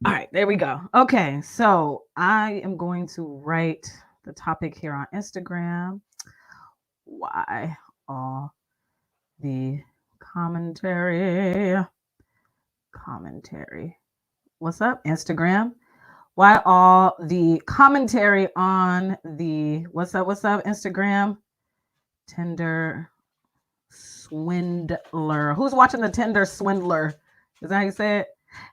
All right, there we go. Okay, so I am going to write the topic here on Instagram. Why all the commentary? Commentary. What's up, Instagram? Why all the commentary on the what's up, Instagram? Tinder Swindler. Who's watching the Tinder-Swindler? Is that how you say it?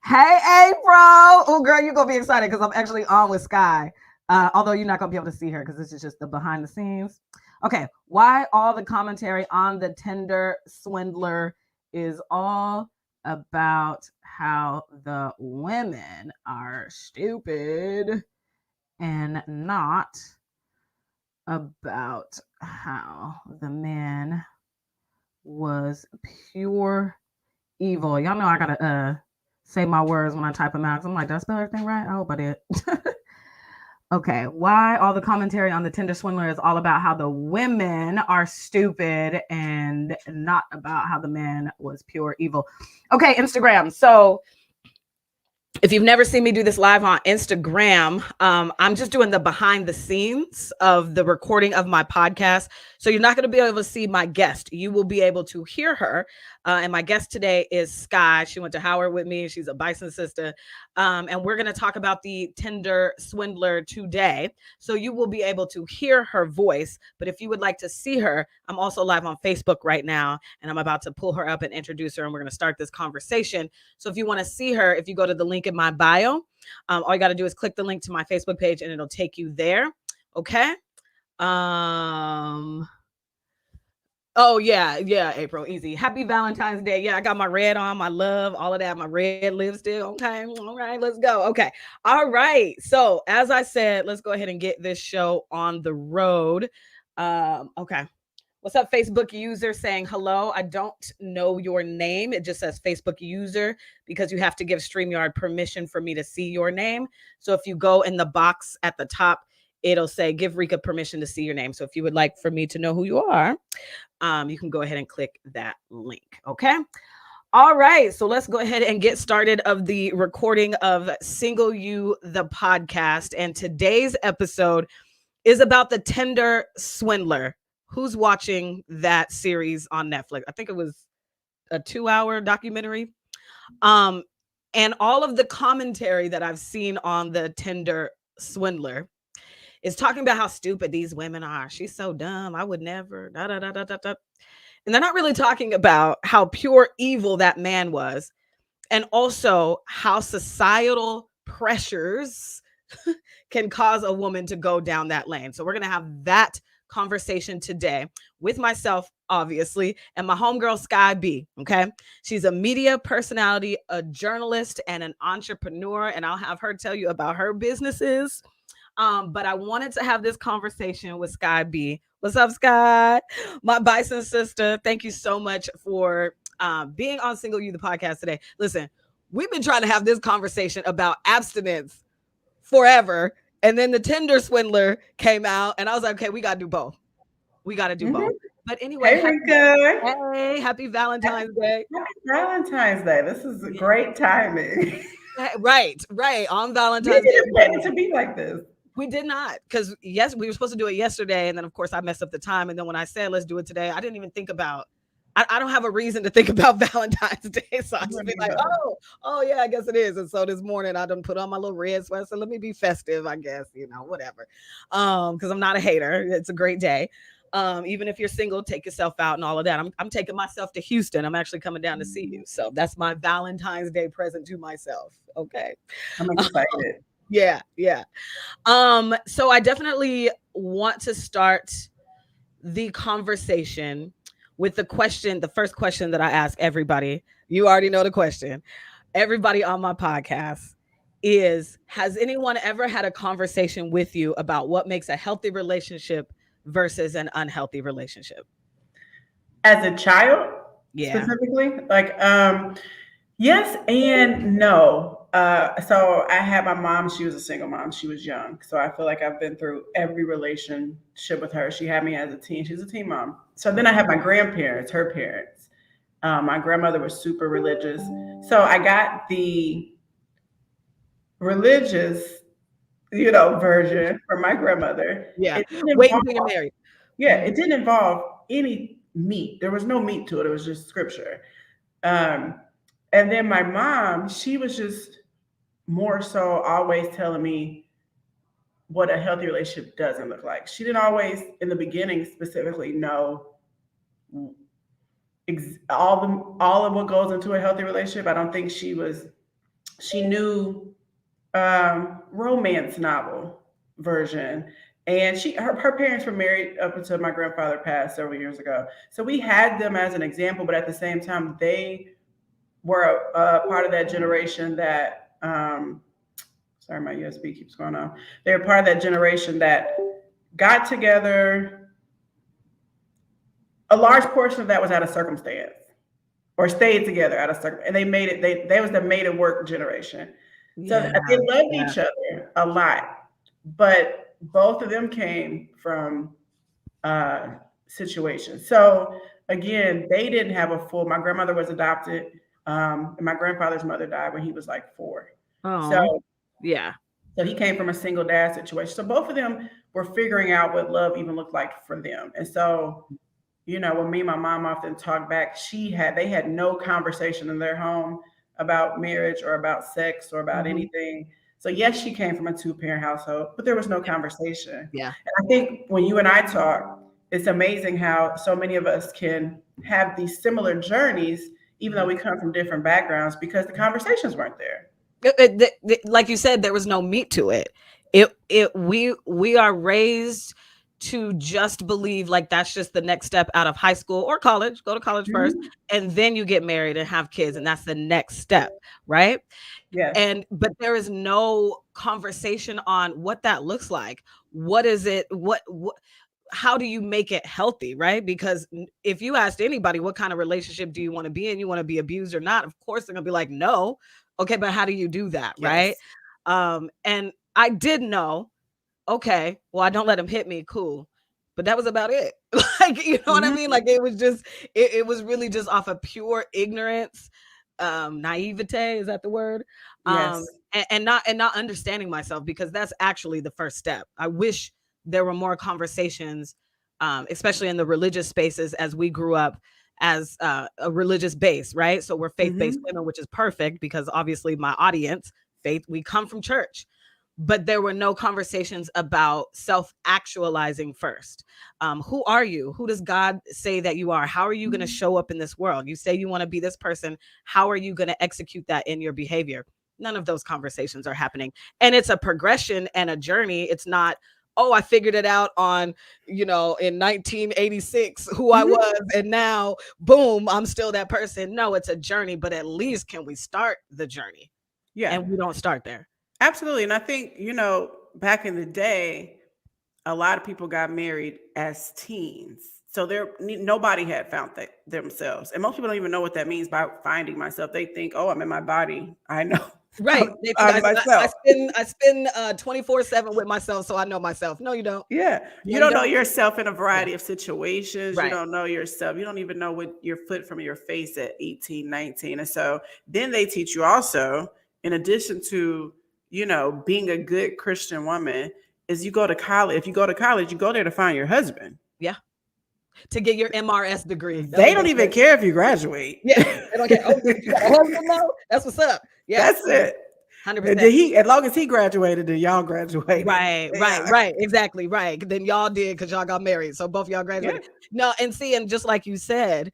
Hey, April. Oh, girl, you're going to be excited because I'm actually on with Skyy. Although you're not going to be able to see her because this is just the behind the scenes. Okay, why all the commentary on the Tinder-Swindler is all about how the women are stupid and not about how the man was pure evil. Y'all know I gotta say my words when I type them out. 'Cause I'm like, did I spell everything right? I hope I did. Okay, why all the commentary on the Tinder-Swindler is all about how the women are stupid and not about how the man was pure evil. Okay, Instagram. So if you've never seen me do this live on Instagram, I'm just doing the behind the scenes of the recording of my podcast. So you're not going to be able to see my guest. You will be able to hear her. And my guest today is Skyy. She went to Howard with me. She's a Bison sister. And we're going to talk about the Tinder-Swindler today. So you will be able to hear her voice. But if you would like to see her, I'm also live on Facebook right now. And I'm about to pull her up and introduce her. And we're going to start this conversation. So if you want to see her, if you go to the link in my bio, all you got to do is click the link to my Facebook page and it'll take you there. Okay. Oh yeah, April, easy. Happy Valentine's Day. Yeah, I got my red on, my love, all of that, my red lipstick. Okay, all right, let's go. Okay, all right. So as I said, let's go ahead and get this show on the road. Okay. What's up, Facebook user saying hello? I don't know your name. It just says Facebook user because you have to give StreamYard permission for me to see your name. So if you go in the box at the top, it'll say give Rika permission to see your name. So if you would like for me to know who you are, you can go ahead and click that link. Okay. All right. So let's go ahead and get started of the recording of Single You, the podcast. And today's episode is about the Tinder-Swindler. Who's watching that series on Netflix? I think it was a 2-hour documentary. And all of the commentary that I've seen on the Tinder-Swindler is talking about how stupid these women are. She's so dumb. I would never. Da, da, da, da, da, da. And they're not really talking about how pure evil that man was, and also how societal pressures can cause a woman to go down that lane. So we're going to have that conversation today with myself, obviously, and my homegirl, Skyy B. Okay. She's a media personality, a journalist, and an entrepreneur. And I'll have her tell you about her businesses. But I wanted to have this conversation with Skyy B. What's up, Skyy? My Bison sister. Thank you so much for being on Single You, the podcast today. Listen, we've been trying to have this conversation about abstinence forever. And then the Tinder-Swindler came out, and I was like, okay, we got to do both. We got to do both. But anyway, Hey, Rika. happy Valentine's Day. Happy Valentine's Day. This is great timing. Right. On We Valentine's Day. didn't plan it to be like this. We did not, because yes, we were supposed to do it yesterday, and then of course I messed up the time. And then when I said let's do it today, I didn't even think about. I don't have a reason to think about Valentine's Day, so I just be like, oh yeah, I guess it is. And so this morning I done put on my little red sweater. So let me be festive, I guess, whatever. Because I'm not a hater. It's a great day. Even if you're single, take yourself out and all of that. I'm taking myself to Houston. I'm actually coming down to see you. So that's my Valentine's Day present to myself. Okay. I'm excited. Yeah. So I definitely want to start the conversation with the first question that I ask everybody. You already know the question. Everybody on my podcast is, has anyone ever had a conversation with you about what makes a healthy relationship versus an unhealthy relationship? As a child, specifically, yes and no. So I had my mom. She was a single mom. She was young. So I feel like I've been through every relationship with her. She had me as a teen. She was a teen mom. So then I had my grandparents, her parents. My grandmother was super religious. So I got the religious, version from my grandmother, Yeah. it didn't Wait involve, until you're married. yeah, it didn't involve any meat. There was no meat to it. It was just scripture. Um, and then my mom, she was just more so always telling me what a healthy relationship doesn't look like. She didn't always, in the beginning, specifically know all of what goes into a healthy relationship. I don't think she knew romance novel version. And her parents were married up until my grandfather passed several years ago. So we had them as an example, but at the same time, they were a part of that generation that, sorry, my USB keeps going on. They were part of that generation that got together. A large portion of that was out of circumstance or stayed together out of circumstance. And they made it, they was the made it work generation. So Yeah. they loved each other a lot, but both of them came from situations. So again, they didn't have a full. My grandmother was adopted, and my grandfather's mother died when he was like 4. Oh, So yeah. So he came from a single dad situation. So both of them were figuring out what love even looked like for them. And so, when me and my mom often talk back, they had no conversation in their home about marriage or about sex or about anything. So yes, she came from a 2-parent household, but there was no conversation. Yeah. And I think when you and I talk, it's amazing how so many of us can have these similar journeys, even though we come from different backgrounds, because the conversations weren't there. Like you said, there was no meat to it. We are raised to just believe like that's just the next step out of high school or college. Go to college first, and then you get married and have kids, and that's the next step, right? Yes. But there is no conversation on what that looks like. What is it? What how do you make it healthy, right? Because if you asked anybody what kind of relationship do you want to be in, you want to be abused or not, of course they're gonna be like, no. Okay, but how do you do that, right? And I did know, okay, well, I don't let him hit me, cool. But that was about it. Like, you know what I mean? Like it was just, it was really just off of pure ignorance, naivete, is that the word? Yes. And not understanding myself, because that's actually the first step. I wish there were more conversations, especially in the religious spaces, as we grew up as a religious base, right? So we're faith-based women, which is perfect because obviously my audience, faith, we come from church. But there were no conversations about self-actualizing first. Who are you? Who does God say that you are? How are you going to show up in this world? You say you want to be this person. How are you going to execute that in your behavior? None of those conversations are happening. And it's a progression and a journey. It's not, oh, I figured it out on, in 1986, who I was. And now, boom, I'm still that person. No, it's a journey, but at least can we start the journey? Yeah. And we don't start there. Absolutely. And I think, back in the day, a lot of people got married as teens. So nobody had found themselves. And most people don't even know what that means by finding myself. They think, oh, I'm in my body. I know. Right. They think myself. I spend 24/7 with myself, so I know myself. No, you don't. Yeah. You don't know yourself in a variety of situations. Right. You don't know yourself. You don't even know what your foot from your face at 18, 19. And so then they teach you also, in addition to, being a good Christian woman, is you go to college. If you go to college, you go there to find your husband. Yeah. To get your MRS degree. They don't even care if you graduate. Yeah. They don't care. Oh, you got a husband now? That's what's up. Yeah. That's it. 100%. As long as he graduated, then y'all graduated. Right. Exactly. Right. Then y'all did because y'all got married. So both y'all graduated. Yeah. No, and just like you said,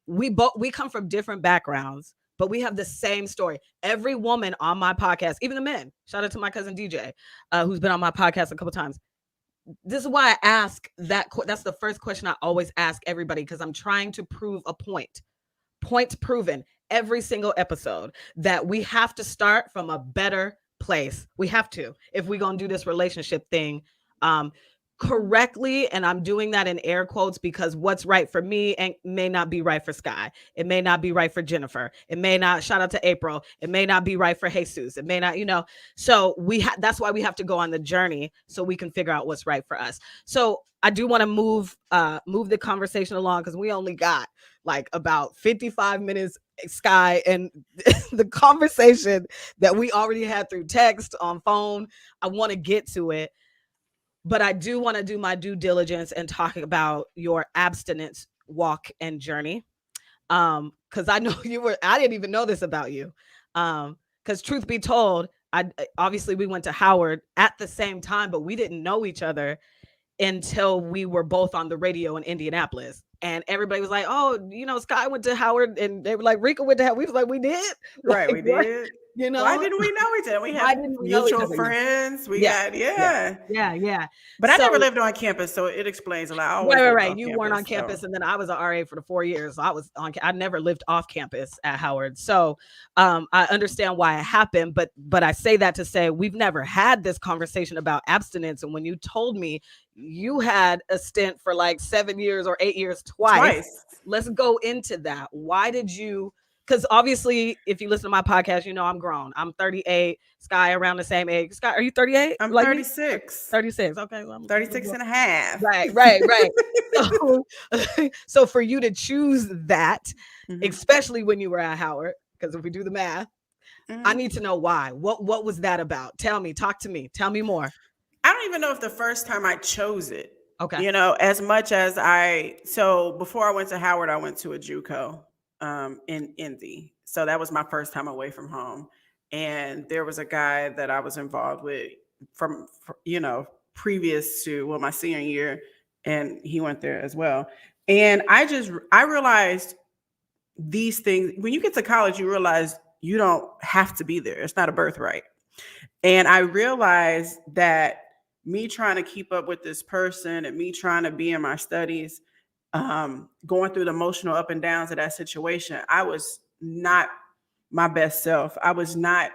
we come from different backgrounds, but we have the same story. Every woman on my podcast, even the men, shout out to my cousin DJ, who's been on my podcast a couple times. This is why I ask that. That's the first question I always ask everybody, because I'm trying to prove a point. Points proven every single episode that we have to start from a better place. We have to, if we're going to do this relationship thing correctly. And I'm doing that in air quotes because what's right for me and may not be right for Skyy. It may not be right for Jennifer. It may not, shout out to April. It may not be right for Jesus. It may not, so that's why we have to go on the journey so we can figure out what's right for us. So I do want to move the conversation along because we only got like about 55 minutes, Skyy, and the conversation that we already had through text on phone. I want to get to it, but I do want to do my due diligence and talk about your abstinence walk and journey. Because I know I didn't even know this about you. Because truth be told, I obviously we went to Howard at the same time, but we didn't know each other until we were both on the radio in Indianapolis. And everybody was like, "Oh, Skyy went to Howard," and they were like, "Rika went to Howard." We was like, "We did, Right, like we what?" did. You Why know, didn't we know each other? We why have didn't we know each mutual other? friends. We Yeah, got, yeah, yeah. yeah, yeah. But I never So lived on campus, so it explains a lot. I always right, lived right. off You weren't on campus. campus, So and then I was an RA for the 4 years. So I never lived off campus at Howard. So I understand why it happened, but I say that to say we've never had this conversation about abstinence. And when you told me you had a stint for like 7 years or 8 years twice, let's go into that. Why did you? Because obviously, if you listen to my podcast, you know I'm grown. I'm 38. Skyy around the same age. Skyy, are you 38? I'm Like me? 36. 36. Okay, well, 36 and a half. right, right, right. So, so for you to choose that, especially when you were at Howard, because if we do the math, I need to know why. What was that about? Tell me, talk to me, tell me more. I don't even know if the first time I chose it, Okay. as much as so before I went to Howard, I went to a JUCO in Indy. So that was my first time away from home. And there was a guy that I was involved with from previous to my senior year, and he went there as well. And I realized these things when you get to college, you realize you don't have to be there. It's not a birthright. And I realized that me trying to keep up with this person and me trying to be in my studies, going through the emotional up and downs of that situation, I was not my best self. I was not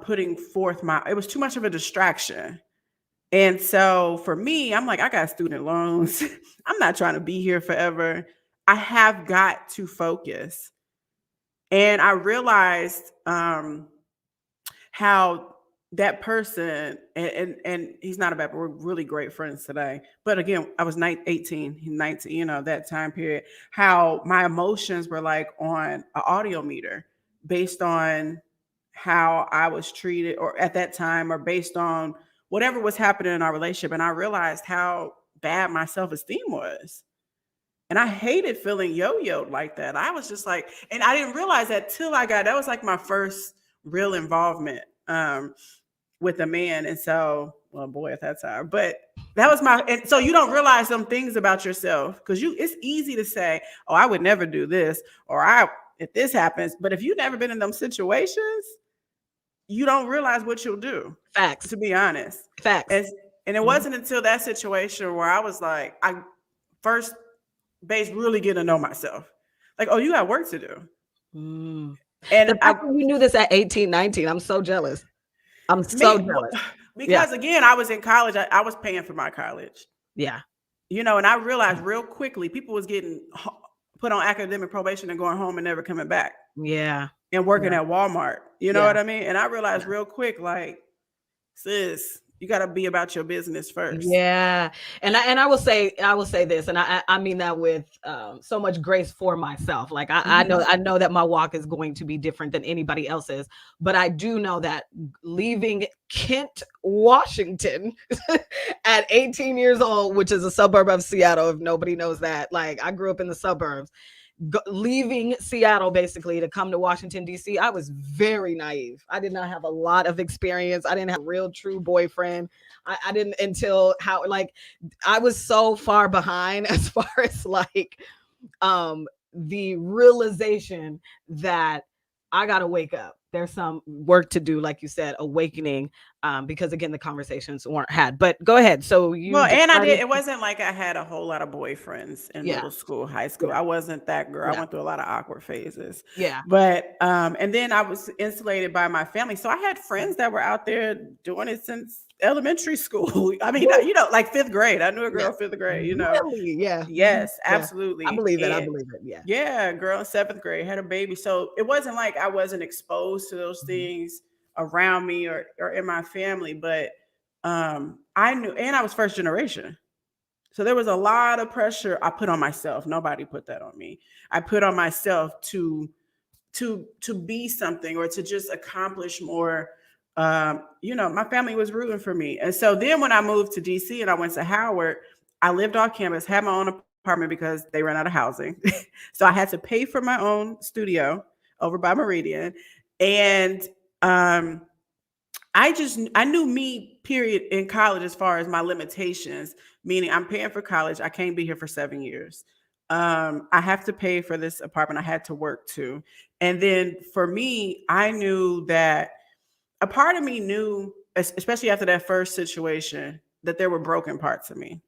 putting forth it was too much of a distraction. And so for me, I'm like, I got student loans. I'm not trying to be here forever. I have got to focus. And I realized how that person, and he's not a bad, but we're really great friends today. But again, I was 18, 19, that time period, how my emotions were like on an audio meter based on how I was treated or at that time, or based on whatever was happening in our relationship. And I realized how bad my self-esteem was. And I hated feeling yo-yoed like that. I was just like, and I didn't realize that till that was like my first real involvement with a man. And so, well, boy, at that time, but that was and so you don't realize some things about yourself because it's easy to say, oh, I would never do this, or if this happens. But if you've never been in them situations, you don't realize what you'll do. Facts. To be honest. Facts. And it wasn't until that situation where I was like, I first base really getting to know myself. Like, oh, you got work to do. And the fact that you knew this at 18, 19, I'm so jealous. I'm so jealous. Because again, I was in college. I was paying for my college. Yeah. And I realized real quickly people was getting put on academic probation and going home and never coming back. Yeah. And working at Walmart. You know what I mean? And I realized real quick, like, sis, you got to be about your business first. Yeah. And I will say this, and I mean that with so much grace for myself. Like I know that my walk is going to be different than anybody else's, but I do know that leaving Kent, Washington at 18 years old, which is a suburb of Seattle, if nobody knows that, like I grew up in the suburbs. Leaving Seattle basically to come to Washington, D.C., I was very naive. I did not have a lot of experience. I didn't have a real true boyfriend. I didn't until I was so far behind as far as like the realization that I got to wake up. There's some work to do, like you said, awakening, because again, the conversations weren't had. But go ahead. So it wasn't like I had a whole lot of boyfriends in middle school, high school. I wasn't that girl. I went through a lot of awkward phases. Yeah. But and then I was insulated by my family. So I had friends that were out there doing it since elementary school. I mean, like 5th grade. I knew a girl 5th grade, Really? Yeah. Yes, absolutely. I believe it. I believe it. Yeah. Yeah, girl in 7th grade had a baby. So it wasn't like I wasn't exposed to those things around me or in my family, but I knew, and I was first generation. So there was a lot of pressure I put on myself. Nobody put that on me. I put on myself to be something or to just accomplish more. My family was rooting for me. And so then when I moved to DC and I went to Howard, I lived off campus, had my own apartment because they ran out of housing. So I had to pay for my own studio over by Meridian. And I knew me, period, in college as far as my limitations, meaning I'm paying for college. I can't be here for 7 years. I have to pay for this apartment. I had to work too. And then for me, I knew that a part of me knew, especially after that first situation, that there were broken parts of me.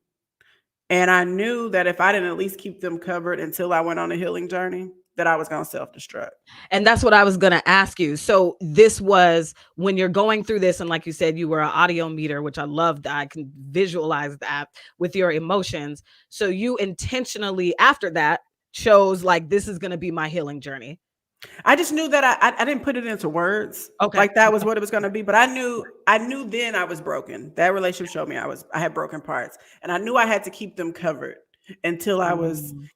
And I knew that if I didn't at least keep them covered until I went on a healing journey, that I was going to self-destruct. And that's what I was going to ask you. So this was when you're going through this, and like you said, you were an audio meter, which I love. That I can visualize that with your emotions. So you intentionally, after that, chose like, this is going to be my healing journey. I just knew that I didn't put it into words. Okay. Like that was what it was going to be. But I knew then I was broken. That relationship showed me I had broken parts, and I knew I had to keep them covered until I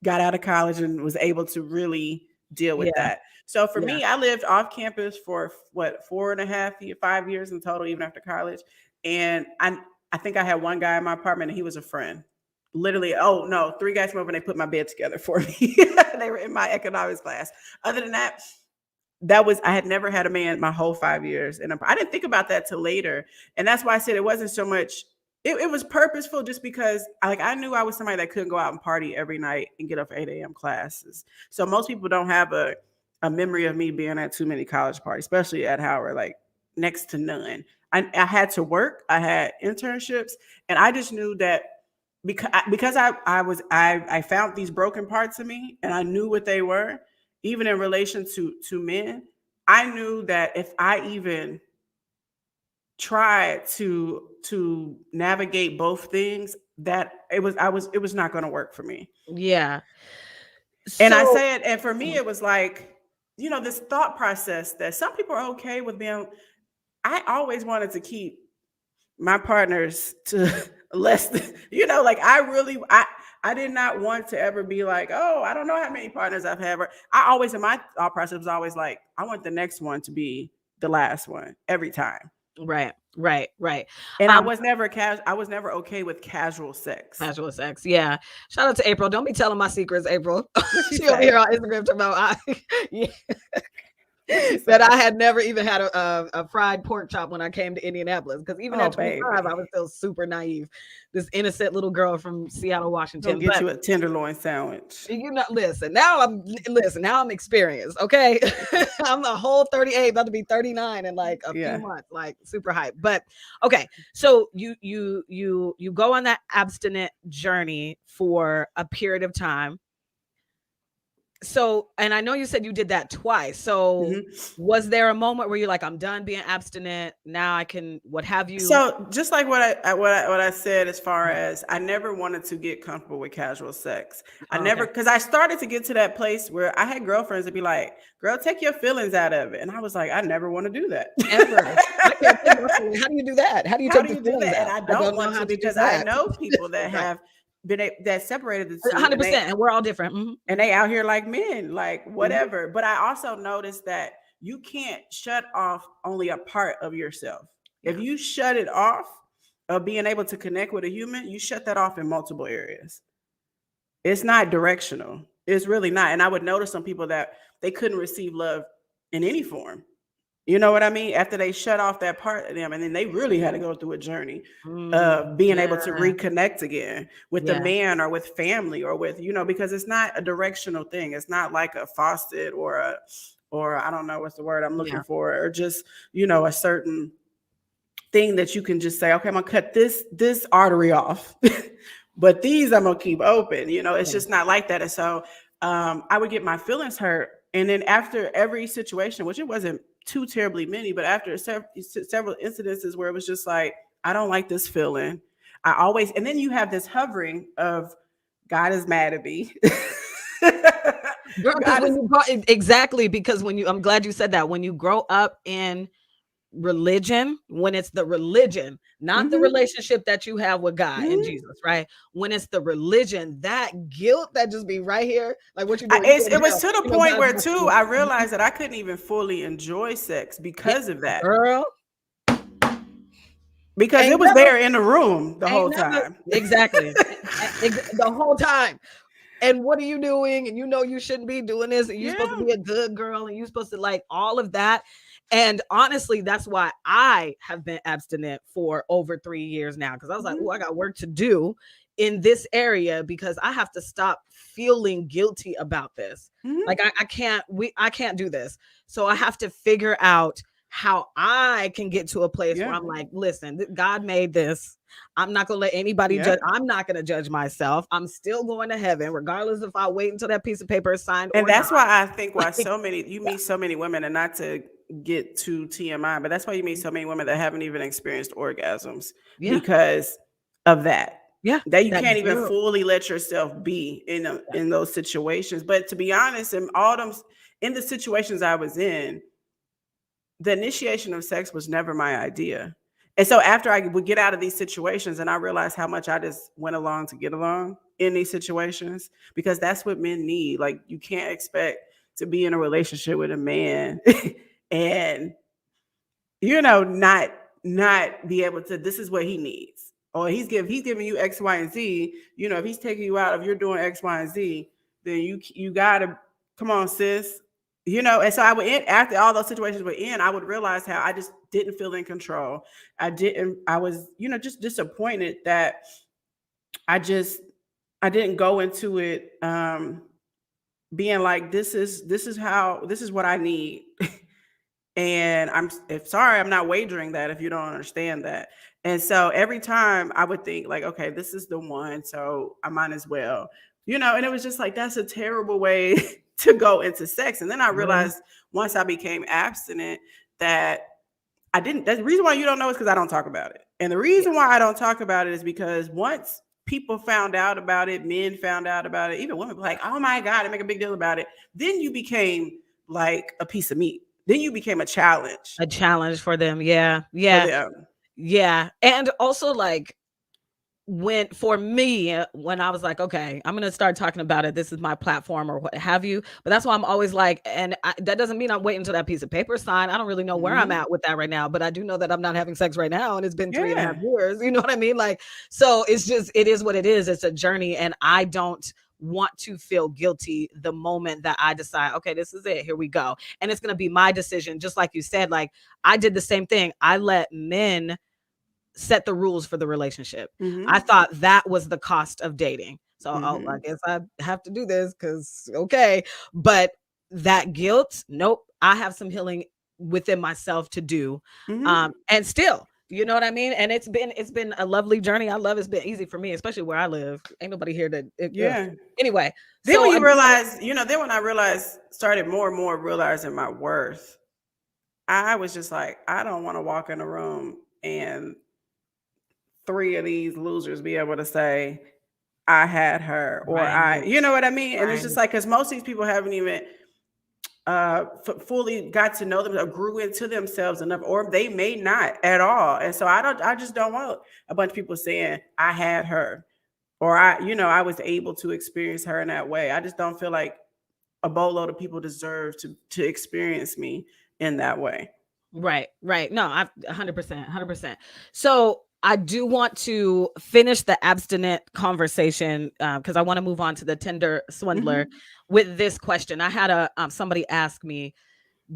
got out of college and was able to really deal with that. So for me, I lived off campus for 5 years in total, even after college. And I think I had one guy in my apartment and he was a friend. Literally, 3 guys came over and they put my bed together for me. They were in my economics class. Other than that, I had never had a man my whole 5 years. And I didn't think about that till later. And that's why I said it wasn't so much, it was purposeful just because I knew I was somebody that couldn't go out and party every night and get up for 8 a.m. classes. So most people don't have a memory of me being at too many college parties, especially at Howard, like next to none. I had to work, I had internships, and I just knew that because I found these broken parts of me and I knew what they were, even in relation to men, I knew that if I even tried to navigate both things, that it was not going to work for me. Yeah. And I said, and for me, it was like, this thought process that some people are okay with being. I always wanted to keep my partners to less than, I did not want to ever be like, oh, I don't know how many partners I've had. I always, in my thought process was always like, I want the next one to be the last one every time. Right. And I was never okay with casual sex. Yeah. Shout out to April. Don't be telling my secrets, April. She over here on Instagram talking about that I had never even had a fried pork chop when I came to Indianapolis, because even at 25, I was still super naive. This innocent little girl from Seattle, Washington. Get you a tenderloin sandwich. Listen, now I'm experienced. Okay. I'm a whole 38, about to be 39 in like a few months, like super hype. But okay. So you go on that abstinent journey for a period of time. So, and I know you said you did that twice. So was there a moment where you're like, I'm done being abstinent, now I can, what have you? So just like what I said, as far as I never wanted to get comfortable with casual sex. Because I started to get to that place where I had girlfriends that be like, girl, take your feelings out of it. And I was like, I never want to do that. Ever. How do you do that? How do you take the feelings out? And I don't want to, because I know people that have that separated the two. 100%, and we're all different. And they out here like men, like whatever. But I also noticed that you can't shut off only a part of yourself. If you shut it off of being able to connect with a human, you shut that off in multiple areas. It's not directional. It's really not. And I would notice some people that they couldn't receive love in any form. You know what I mean? After they shut off that part of them, and then they really had to go through a journey of being able to reconnect again with the man or with family or with, because it's not a directional thing. It's not like a faucet or I don't know what's the word I'm looking for, or just, a certain thing that you can just say, okay, I'm gonna cut this artery off, but these I'm gonna keep open. It's just not like that. And so I would get my feelings hurt. And then after every situation, which it wasn't too terribly many, but after several incidences where it was just like, I don't like this feeling. And then you have this hovering of, God is mad at me. Exactly, because I'm glad you said that. When you grow up in religion, when it's the religion, not the relationship that you have with God and Jesus, right? When it's the religion, that guilt that just be right here, like what you doing? You going It to was hell. to the You know, point God's where watching too you. I realized that I couldn't even fully enjoy sex Yeah, because of that. girl, Because it ain't was never, there in the room the ain't whole never, time. exactly, the whole time. And what are you doing? And you know you shouldn't be doing this. And you're supposed to Yeah. be a good girl. And you're supposed to like all of that. And honestly, that's why I have been abstinent for over 3 years now. Because I was like, oh, I got work to do in this area because I have to stop feeling guilty about this. Like I can't do this. So I have to figure out how I can get to a place where Yeah. I'm like, listen, God made this. I'm not gonna let anybody Yeah. judge. I'm not gonna judge myself. I'm still going to heaven, regardless if I wait until that piece of paper is signed And or not. that's why I think why Like, so many you meet so many women, and not to get too TMI, but that's why you meet so many women that haven't even experienced orgasms yeah, because of that. yeah, That you that can't even guilt. fully let yourself be Yeah, in those situations. But to be honest, in the situations I was in, the initiation of sex was never my idea. And so after I would get out of these situations and I realized how much I just went along to get along in these situations, because that's what men need. Like you can't expect to be in a relationship with a man and not be able to, this is what he needs. Or he's giving you X, Y, and Z. If he's taking you out, if you're doing X, Y, and Z, then you gotta come on, sis. And so I would end after all those situations were in, I would realize how I just didn't feel in control. I was, just disappointed that I just I didn't go into it being like this is what I need. And if sorry, I'm not wagering that if you don't understand that. And so every time I would think like, okay, this is the one, so I might as well, and it was just like, that's a terrible way to go into sex. And then I yeah, realized once I became abstinent that I didn't, that's the reason why you don't know is because I don't talk about it. And the yeah, reason why I don't talk about it is because once people found out about it, men found out about it, even women were like, oh my God, and make a big deal about it. Then you became like a piece of meat. Then you became a challenge a challenge for them. Yeah, for yeah, them. yeah. And also, like, when for me, when I was like, okay, I'm gonna start talking about it. This is my platform, or what have you. But that's why I'm always like, and that doesn't mean I'm waiting until that piece of paper is signed. I don't really know where I'm Mhm. at with that right now, but I do know that I'm not having sex right now, and it's been 3.5 Yeah. years. You know what I mean? Like, so it's just, it is what it is. It's a journey, and I don't want to feel guilty the moment that I decide, okay, this is it. Here we go, and it's gonna be my decision. Just like you said, like I did the same thing. I let men set the rules for the relationship. I Mhm. thought that was the cost of dating. So, oh, I Mhm. guess I have to do this because okay. But that guilt, nope. I have some healing within myself to do. Mhm. And still, you know what I mean? And it's been a lovely journey. I love it's been easy for me, especially where I live. Ain't nobody here that Yeah. anyway. Then So when I you do want realize, then when I realized, started more and more realizing my worth, I was just like, I don't want to walk in a room and three of these losers be able to say, I had her, or right, you know what I mean? And it's right. just like, because most of these people haven't even fully got to know them or grew into themselves enough, or they may not at all. And so I just don't want a bunch of people saying I had her, or I was able to experience her in that way. I just don't feel like a boatload of people deserve to experience me in that way. Right, right. No, I 100%, 100%. So I do want to finish the abstinent conversation because I want to move on to the Tinder swindler Hmm. with this question. I had a somebody ask me,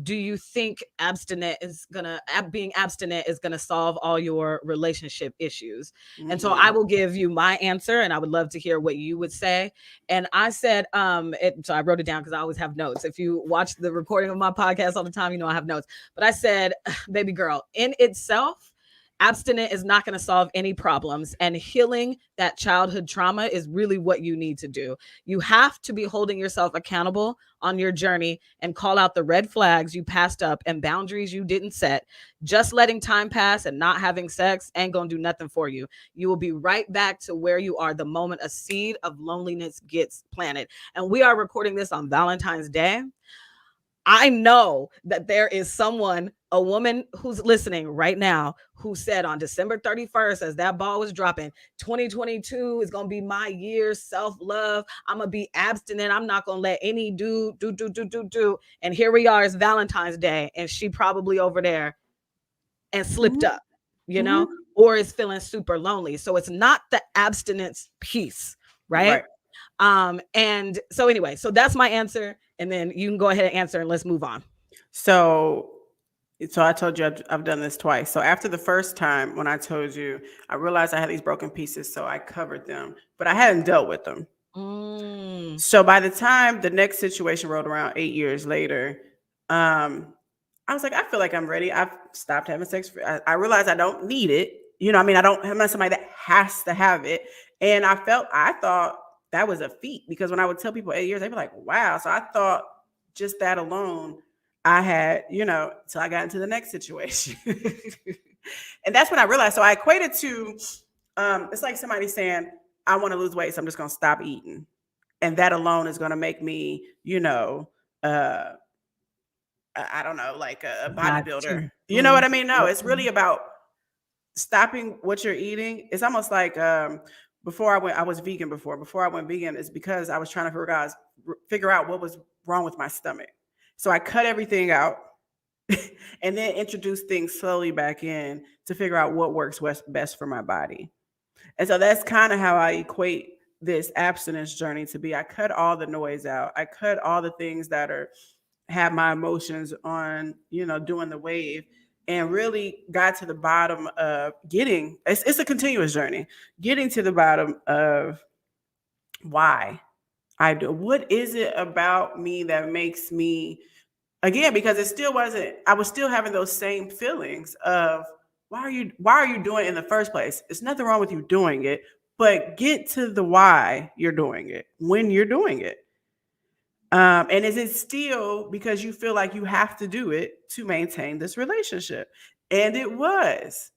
do you think being abstinent is gonna solve all your relationship issues? And so I Mm-mm. will give you my answer, and I would love to hear what you would say. And I said, so I wrote it down because I always have notes. If you watch the recording of my podcast all the time, you know I have notes. But I said, baby girl, in itself, abstinent is not going to solve any problems, and healing that childhood trauma is really what you need to do. You have to be holding yourself accountable on your journey and call out the red flags you passed up and boundaries you didn't set. Just letting time pass and not having sex ain't gonna do nothing for you. You will be right back to where you are the moment a seed of loneliness gets planted. And we are recording this on Valentine's Day. I know that there is someone, a woman who's listening right now, who said on December 31st, as that ball was dropping, 2022 is going to be my year, self-love. I'm going to be abstinent. I'm not going to let any do. And here we are, it's Valentine's Day, and she probably over there and slipped Mm-hmm. up, or is feeling super lonely. So it's not the abstinence piece, right? Right. And so anyway, so that's my answer. And then you can go ahead and answer and let's move on. So I told you I've done this twice. So after the first time when I told you, I realized I had these broken pieces, so I covered them, but I hadn't dealt with them. So by the time the next situation rolled around 8 years later, I was like, I feel like I'm ready. I've stopped having sex. I realized I don't need it. I'm not somebody that has to have it. And I thought that was a feat, because when I would tell people 8 years, they'd be like, wow. So I thought just that alone, I had, till I got into the next situation. And that's when I realized. So I equated to, it's like somebody saying, I want to lose weight, so I'm just going to stop eating. And that alone is going to make me, I don't know, like a bodybuilder. You know what I mean? No, it's really about stopping what you're eating. It's almost like before I was vegan before. Before I went vegan, it's because I was trying to figure out what was wrong with my stomach. So I cut everything out and then introduce things slowly back in to figure out what works best for my body. And so that's kind of how I equate this abstinence journey to be. I cut all the noise out. I cut all the things that have my emotions on, doing the wave, and really got to the bottom of it's a continuous journey, getting to the bottom of why I do. What is it about me that makes me, again, because I was still having those same feelings of, why are you doing it in the first place? It's nothing wrong with you doing it, but get to the why you're doing it when you're doing it. And is it still because you feel like you have to do it to maintain this relationship? And it was.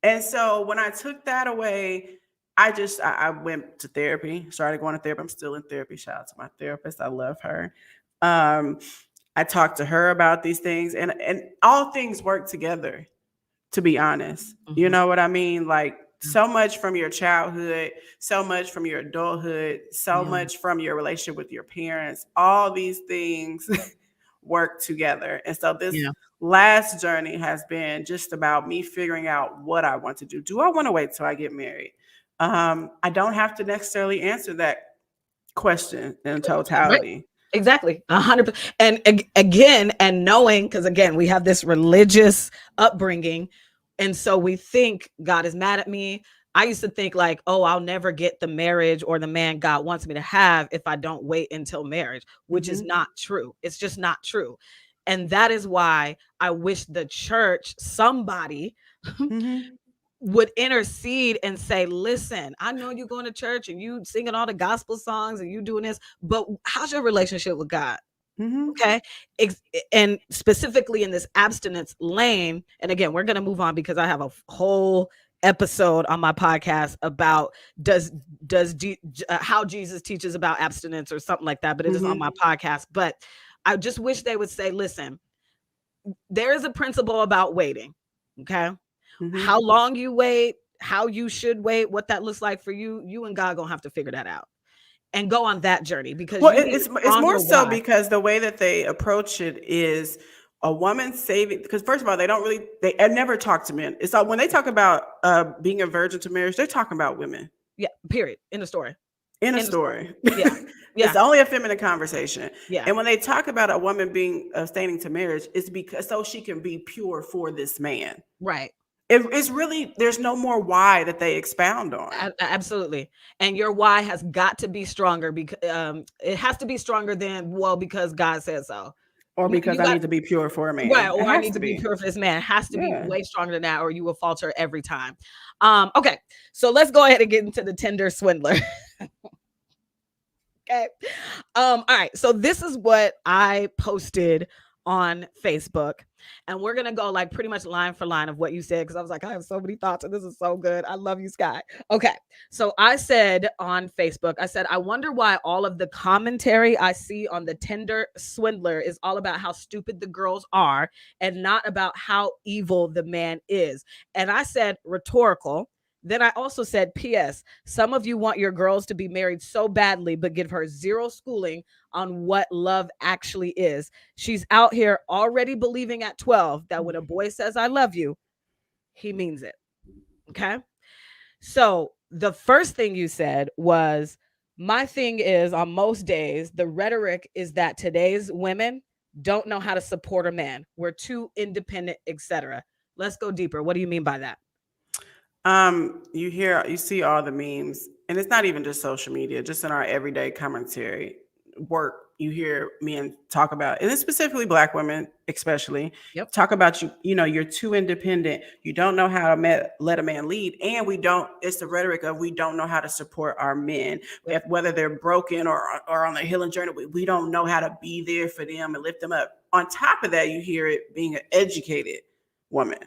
And so when I took that away, I went to therapy, started going to therapy. I'm still in therapy. Shout out to my therapist. I love her. I talked to her about these things, and all things work together, to be honest. Mm-hmm. You know what I mean? Like, so much from your childhood, so much from your adulthood, so much from your relationship with your parents, all these things work together. And so this last journey has been just about me figuring out what I want to do. Do I want to wait till I get married? I don't have to necessarily answer that question in totality. Right. Exactly. 100%. And again, and knowing, because again, we have this religious upbringing. And so we think God is mad at me. I used to think like, oh, I'll never get the marriage or the man God wants me to have if I don't wait until marriage, which is not true. It's just not true. And that is why I wish the church, somebody would intercede and say, listen, I know you're going to church and you singing all the gospel songs and you doing this, but how's your relationship with God? Okay. And specifically in this abstinence lane. And again, we're going to move on because I have a whole episode on my podcast about how Jesus teaches about abstinence or something like that, but it is on my podcast. But I just wish they would say, listen, there is a principle about waiting. Okay. How long you wait, how you should wait, what that looks like for you, you and God gonna have to figure that out and go on that journey, because it's more so because the way that they approach it is a woman saving, because first of all, they never talk to men. It's all when they talk about being a virgin to marriage, they're talking about women. Yeah, period. In the story. In a story. Yeah. It's only a feminine conversation. Yeah. And when they talk about a woman being abstaining to marriage, it's because so she can be pure for this man. Right. It's really, there's no more why that they expound on. Absolutely. And your why has got to be stronger, because it has to be stronger than, well, because God says so. Or because I need to be pure for a man. Right. Or I need to be pure for this man. It has to be way stronger than that, or you will falter every time. Okay. So let's go ahead and get into the Tinder-Swindler. Okay. All right. So this is what I posted on Facebook. And we're going to go like pretty much line for line of what you said because I was like, I have so many thoughts and this is so good. I love you, Skyy. Okay. So I said on Facebook, I said, I wonder why all of the commentary I see on the Tinder-Swindler is all about how stupid the girls are and not about how evil the man is. And I said, rhetorical. Then I also said, P.S. Some of you want your girls to be married so badly, but give her zero schooling on what love actually is. She's out here already believing at 12 that when a boy says, I love you, he means it. Okay. So the first thing you said was, my thing is on most days, the rhetoric is that today's women don't know how to support a man. We're too independent, etc. Let's go deeper. What do you mean by that? You see all the memes, and it's not even just social media, just in our everyday commentary work. You hear men talk about, and it's specifically Black women, especially, talk about you're too independent. You don't know how to let a man lead. And it's the rhetoric of, we don't know how to support our men. Whether they're broken or on their healing journey, we don't know how to be there for them and lift them up. On top of that, you hear it being an educated woman,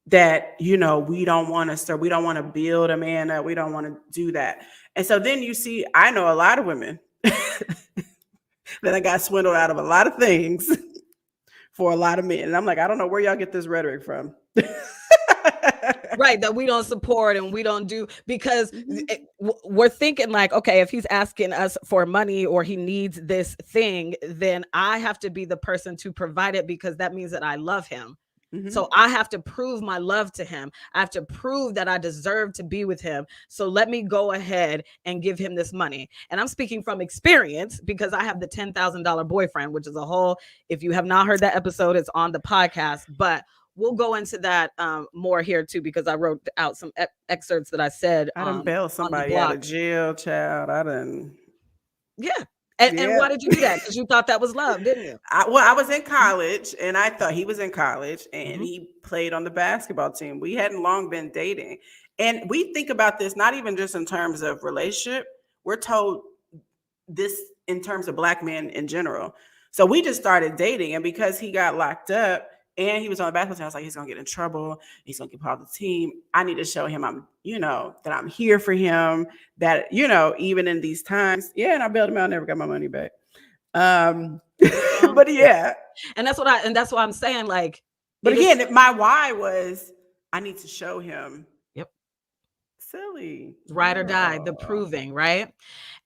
that, we don't want to build a man up. We don't want to do that. And so then you see, I know a lot of women that I got swindled out of a lot of things for a lot of men. And I'm like, I don't know where y'all get this rhetoric from. Right, that we don't support and we don't do, because we're thinking like, okay, if he's asking us for money or he needs this thing, then I have to be the person to provide it because that means that I love him. So I have to prove my love to him. I have to prove that I deserve to be with him. So let me go ahead and give him this money. And I'm speaking from experience because I have the $10,000 boyfriend, which is a whole, if you have not heard that episode, it's on the podcast, but we'll go into that more here too, because I wrote out some excerpts that I said. I done bailed somebody out of jail, child. Yeah. And why did you do that? Because you thought that was love, didn't you? I was in college, and I thought he was in college, and he played on the basketball team. We hadn't long been dating. And we think about this not even just in terms of relationship. We're told this in terms of Black men in general. So we just started dating, and because he got locked up and he was on the basketball team, I was like, he's gonna get in trouble. He's gonna get part of the team. I need to show him that I'm here for him, that, even in these times. Yeah, and I bailed him out, never got my money back. But yeah. And that's what I'm saying. Like, but again, my why was, I need to show him. Yep. Silly. Ride or die, the proving, right?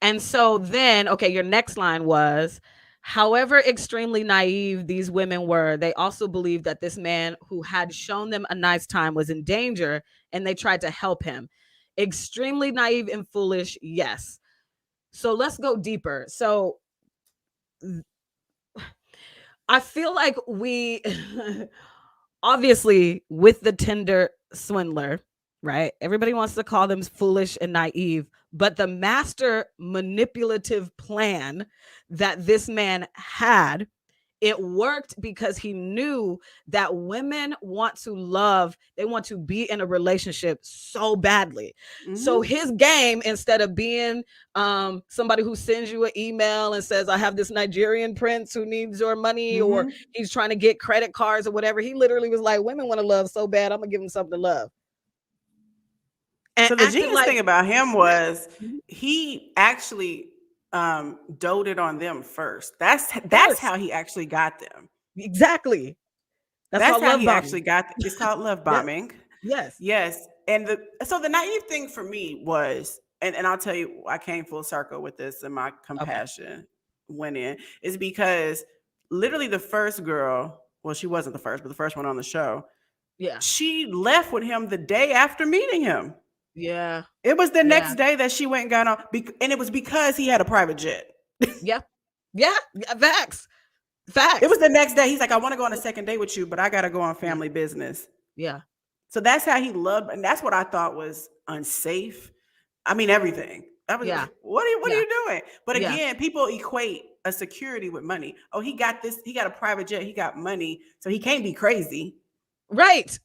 And so then, okay, your next line was, however extremely naive these women were, they also believed that this man who had shown them a nice time was in danger, and they tried to help him. Extremely naive and foolish, yes. So let's go deeper. So I feel like we, obviously, with the Tinder-Swindler, right? Everybody wants to call them foolish and naive, but the master manipulative plan that this man had, it worked because he knew that women want to love, they want to be in a relationship so badly. So his game, instead of being somebody who sends you an email and says, I have this Nigerian prince who needs your money, or he's trying to get credit cards or whatever, he literally was like, women want to love so bad, I'm gonna give them something to love. And so the genius thing about him was he actually doted on them first. That's how he actually got them. Exactly. That's how he actually got them. It's called love bombing. Yes. And so the naive thing for me was, and I'll tell you, I came full circle with this, and my compassion went in, is because literally the first girl, well, she wasn't the first, but the first one on the show, she left with him the day after meeting him. Yeah. It was the next day that she went and got on, and it was because he had a private jet. Yeah. Facts. It was the next day. He's like, I want to go on a second date with you, but I got to go on family business. Yeah. So that's how he loved, and that's what I thought was unsafe. I mean, everything. I was like, what are you doing? But again, people equate a security with money. Oh, he got this. He got a private jet. He got money, so he can't be crazy. Right.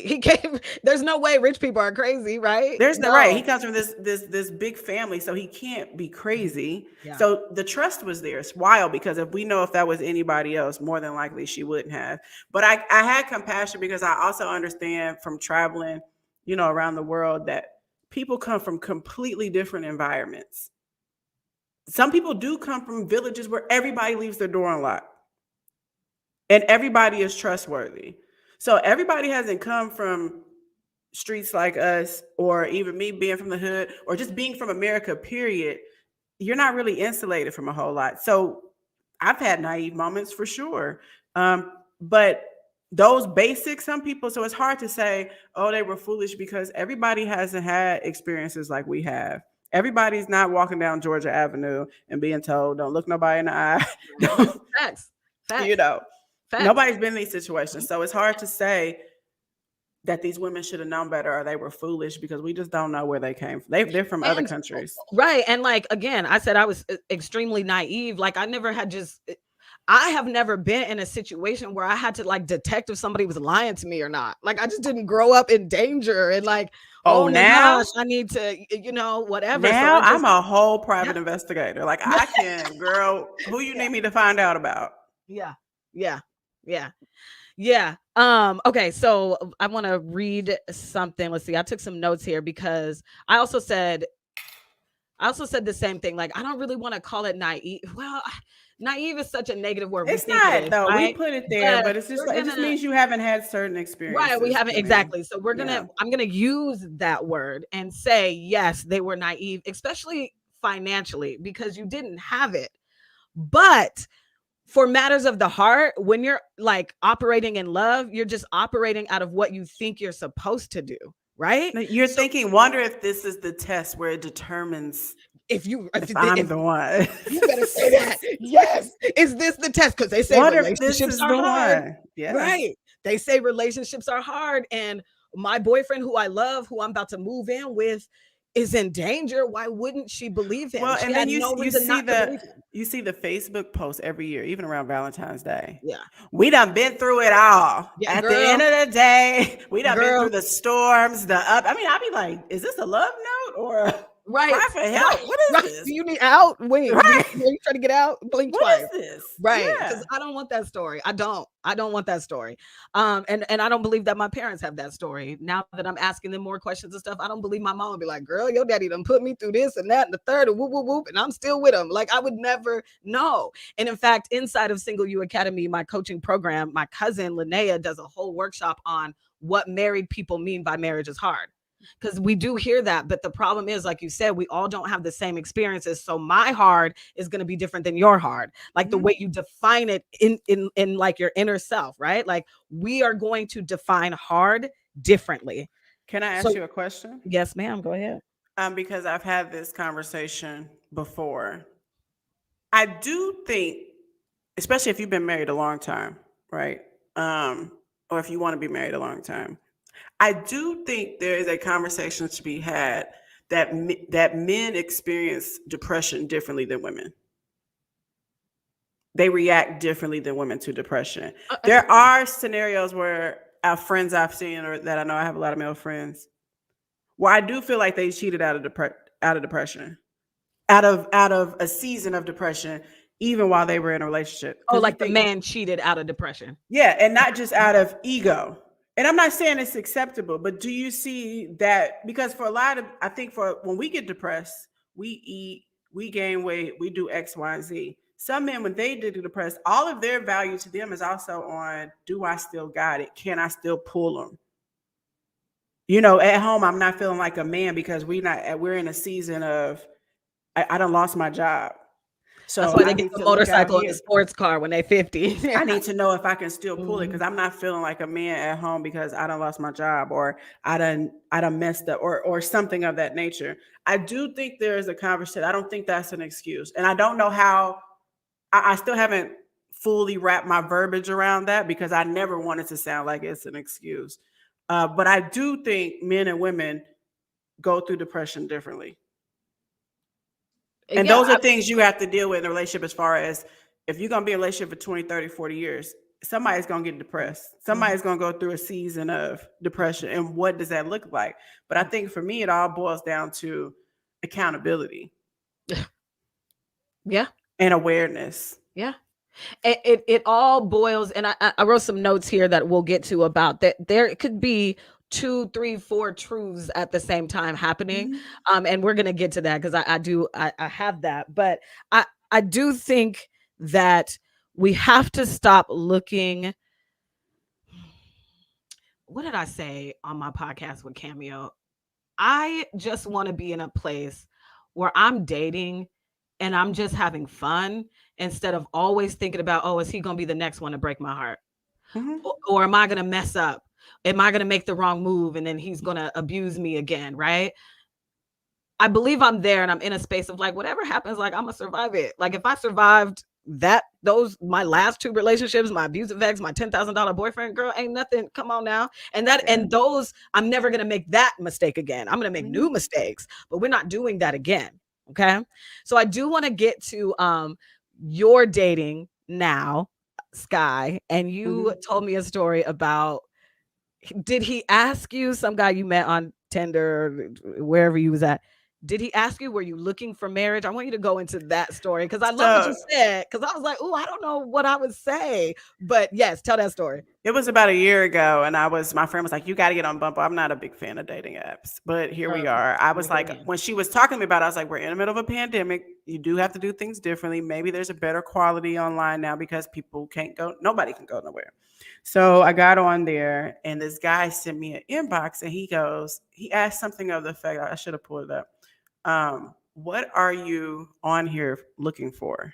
He came. There's no way rich people are crazy, right? There's no No. right. He comes from this big family, so he can't be crazy. Yeah. So the trust was there. It's wild because if that was anybody else, more than likely she wouldn't have. But I had compassion because I also understand from traveling, around the world that people come from completely different environments. Some people do come from villages where everybody leaves their door unlocked and everybody is trustworthy. So everybody hasn't come from streets like us, or even me being from the hood, or just being from America, period. You're not really insulated from a whole lot. So I've had naive moments for sure. But those basics, some people, so it's hard to say, oh, they were foolish, because everybody hasn't had experiences like we have. Everybody's not walking down Georgia Avenue and being told, don't look nobody in the eye. Facts. Nobody's been in these situations. So it's hard to say that these women should have known better or they were foolish, because we just don't know where they came from. They're from other countries. Right. And like, again, I said I was extremely naive. Like I have never been in a situation where I had to like detect if somebody was lying to me or not. Like, I just didn't grow up in danger and like, oh now gosh, I need to, whatever. Now so I'm a whole private investigator. Like, I can, girl, who you need me to find out about? Yeah. Okay, so I want to read something. Let's see. I took some notes here because I also said the same thing. Like, I don't really want to call it naive. Well, naive is such a negative word. It's not, though. Right? We put it there, but it's just it just means you haven't had certain experiences. Right, we haven't, exactly. So I'm gonna use that word and say, yes, they were naive, especially financially, because you didn't have it. But for matters of the heart, when you're like operating in love, you're just operating out of what you think you're supposed to do, right? You're thinking, wonder if this is the test where it determines if I'm the one. You better say that. Yes. Is this the test? Because they say relationships are hard. Yeah. Right. They say relationships are hard. And my boyfriend, who I love, who I'm about to move in with, is in danger. Why wouldn't she believe him? Well, and then you see the Facebook post every year, even around Valentine's Day. Yeah. We done been through it all. Yeah, At the end of the day, we done been through the storms, I'd be like, is this a love note or right? Cry for help. What is this? Do you need out? Wait, right. You trying to get out? Blink twice. What is this? Right. Because I don't want that story. I don't want that story. And I don't believe that my parents have that story. Now that I'm asking them more questions and stuff, I don't believe my mom would be like, girl, your daddy done put me through this and that and the third and whoop, whoop, whoop, and I'm still with him. Like, I would never know. And in fact, inside of Single You Academy, my coaching program, my cousin Linnea does a whole workshop on what married people mean by marriage is hard. Because we do hear that, but the problem is, like you said, we all don't have the same experiences. So my hard is going to be different than your hard, like the way you define it in like your inner self, right? Like, we are going to define hard differently. Can I ask you a question? Yes, ma'am. Go ahead. Because I've had this conversation before. I do think, especially if you've been married a long time, right? Or if you want to be married a long time. I do think there is a conversation to be had that men experience depression differently than women. They react differently than women to depression. There are scenarios where our friends I've seen, or that I know, I have a lot of male friends, where I do feel like they cheated out of depression, out of a season of depression, even while they were in a relationship. Oh, like the man cheated out of depression. Yeah, and not just out of ego. And I'm not saying it's acceptable, but do you see that? Because for a lot of, I think for when we get depressed, we eat, we gain weight, we do X, Y, and Z. Some men, when they get depressed, all of their value to them is also on, do I still got it? Can I still pull them? At home, I'm not feeling like a man because we're in a season of, I done lost my job. So that's why they get the motorcycle and the sports car when they're 50. I need to know if I can still pull it, because I'm not feeling like a man at home because I done lost my job, or I done messed up, or something of that nature. I do think there is a conversation. I don't think that's an excuse. And I don't know how, I still haven't fully wrapped my verbiage around that, because I never wanted to sound like it's an excuse. But I do think men and women go through depression differently. And those are things you have to deal with in a relationship, as far as if you're going to be in a relationship for 20, 30, 40 years, somebody's going to get depressed. Somebody's going to go through a season of depression. And what does that look like? But I think for me, it all boils down to accountability. Yeah. And awareness. Yeah. It all boils, and I wrote some notes here that we'll get to about that. There could be 2, 3, 4 truths at the same time happening. And we're going to get to that because I have that. But I do think that we have to stop looking. What did I say on my podcast with Cameo? I just want to be in a place where I'm dating and I'm just having fun instead of always thinking about, oh, is he going to be the next one to break my heart? Or am I going to mess up? Am I going to make the wrong move and then he's going to abuse me again, right? I believe I'm there and I'm in a space of like, whatever happens, like I'm going to survive it. Like if I survived my last 2 relationships, my abusive ex, my $10,000 boyfriend, girl, ain't nothing. Come on now. And those, I'm never going to make that mistake again. I'm going to make new mistakes, but we're not doing that again. Okay. So I do want to get to your dating now, Skyy, and you told me a story about, did he ask you, some guy you met on Tinder or wherever you was at, did he ask you, were you looking for marriage? I want you to go into that story because I love what you said. Because I was like, oh, I don't know what I would say. But yes, tell that story. It was about a year ago, and my friend was like, you got to get on Bumble. I'm not a big fan of dating apps, but here we are. I was like, when she was talking to me about it, I was like, we're in the middle of a pandemic. You do have to do things differently. Maybe there's a better quality online now because nobody can go nowhere. So I got on there, and this guy sent me an inbox, and he asked something of the effect, I should have pulled it up. What are you on here looking for?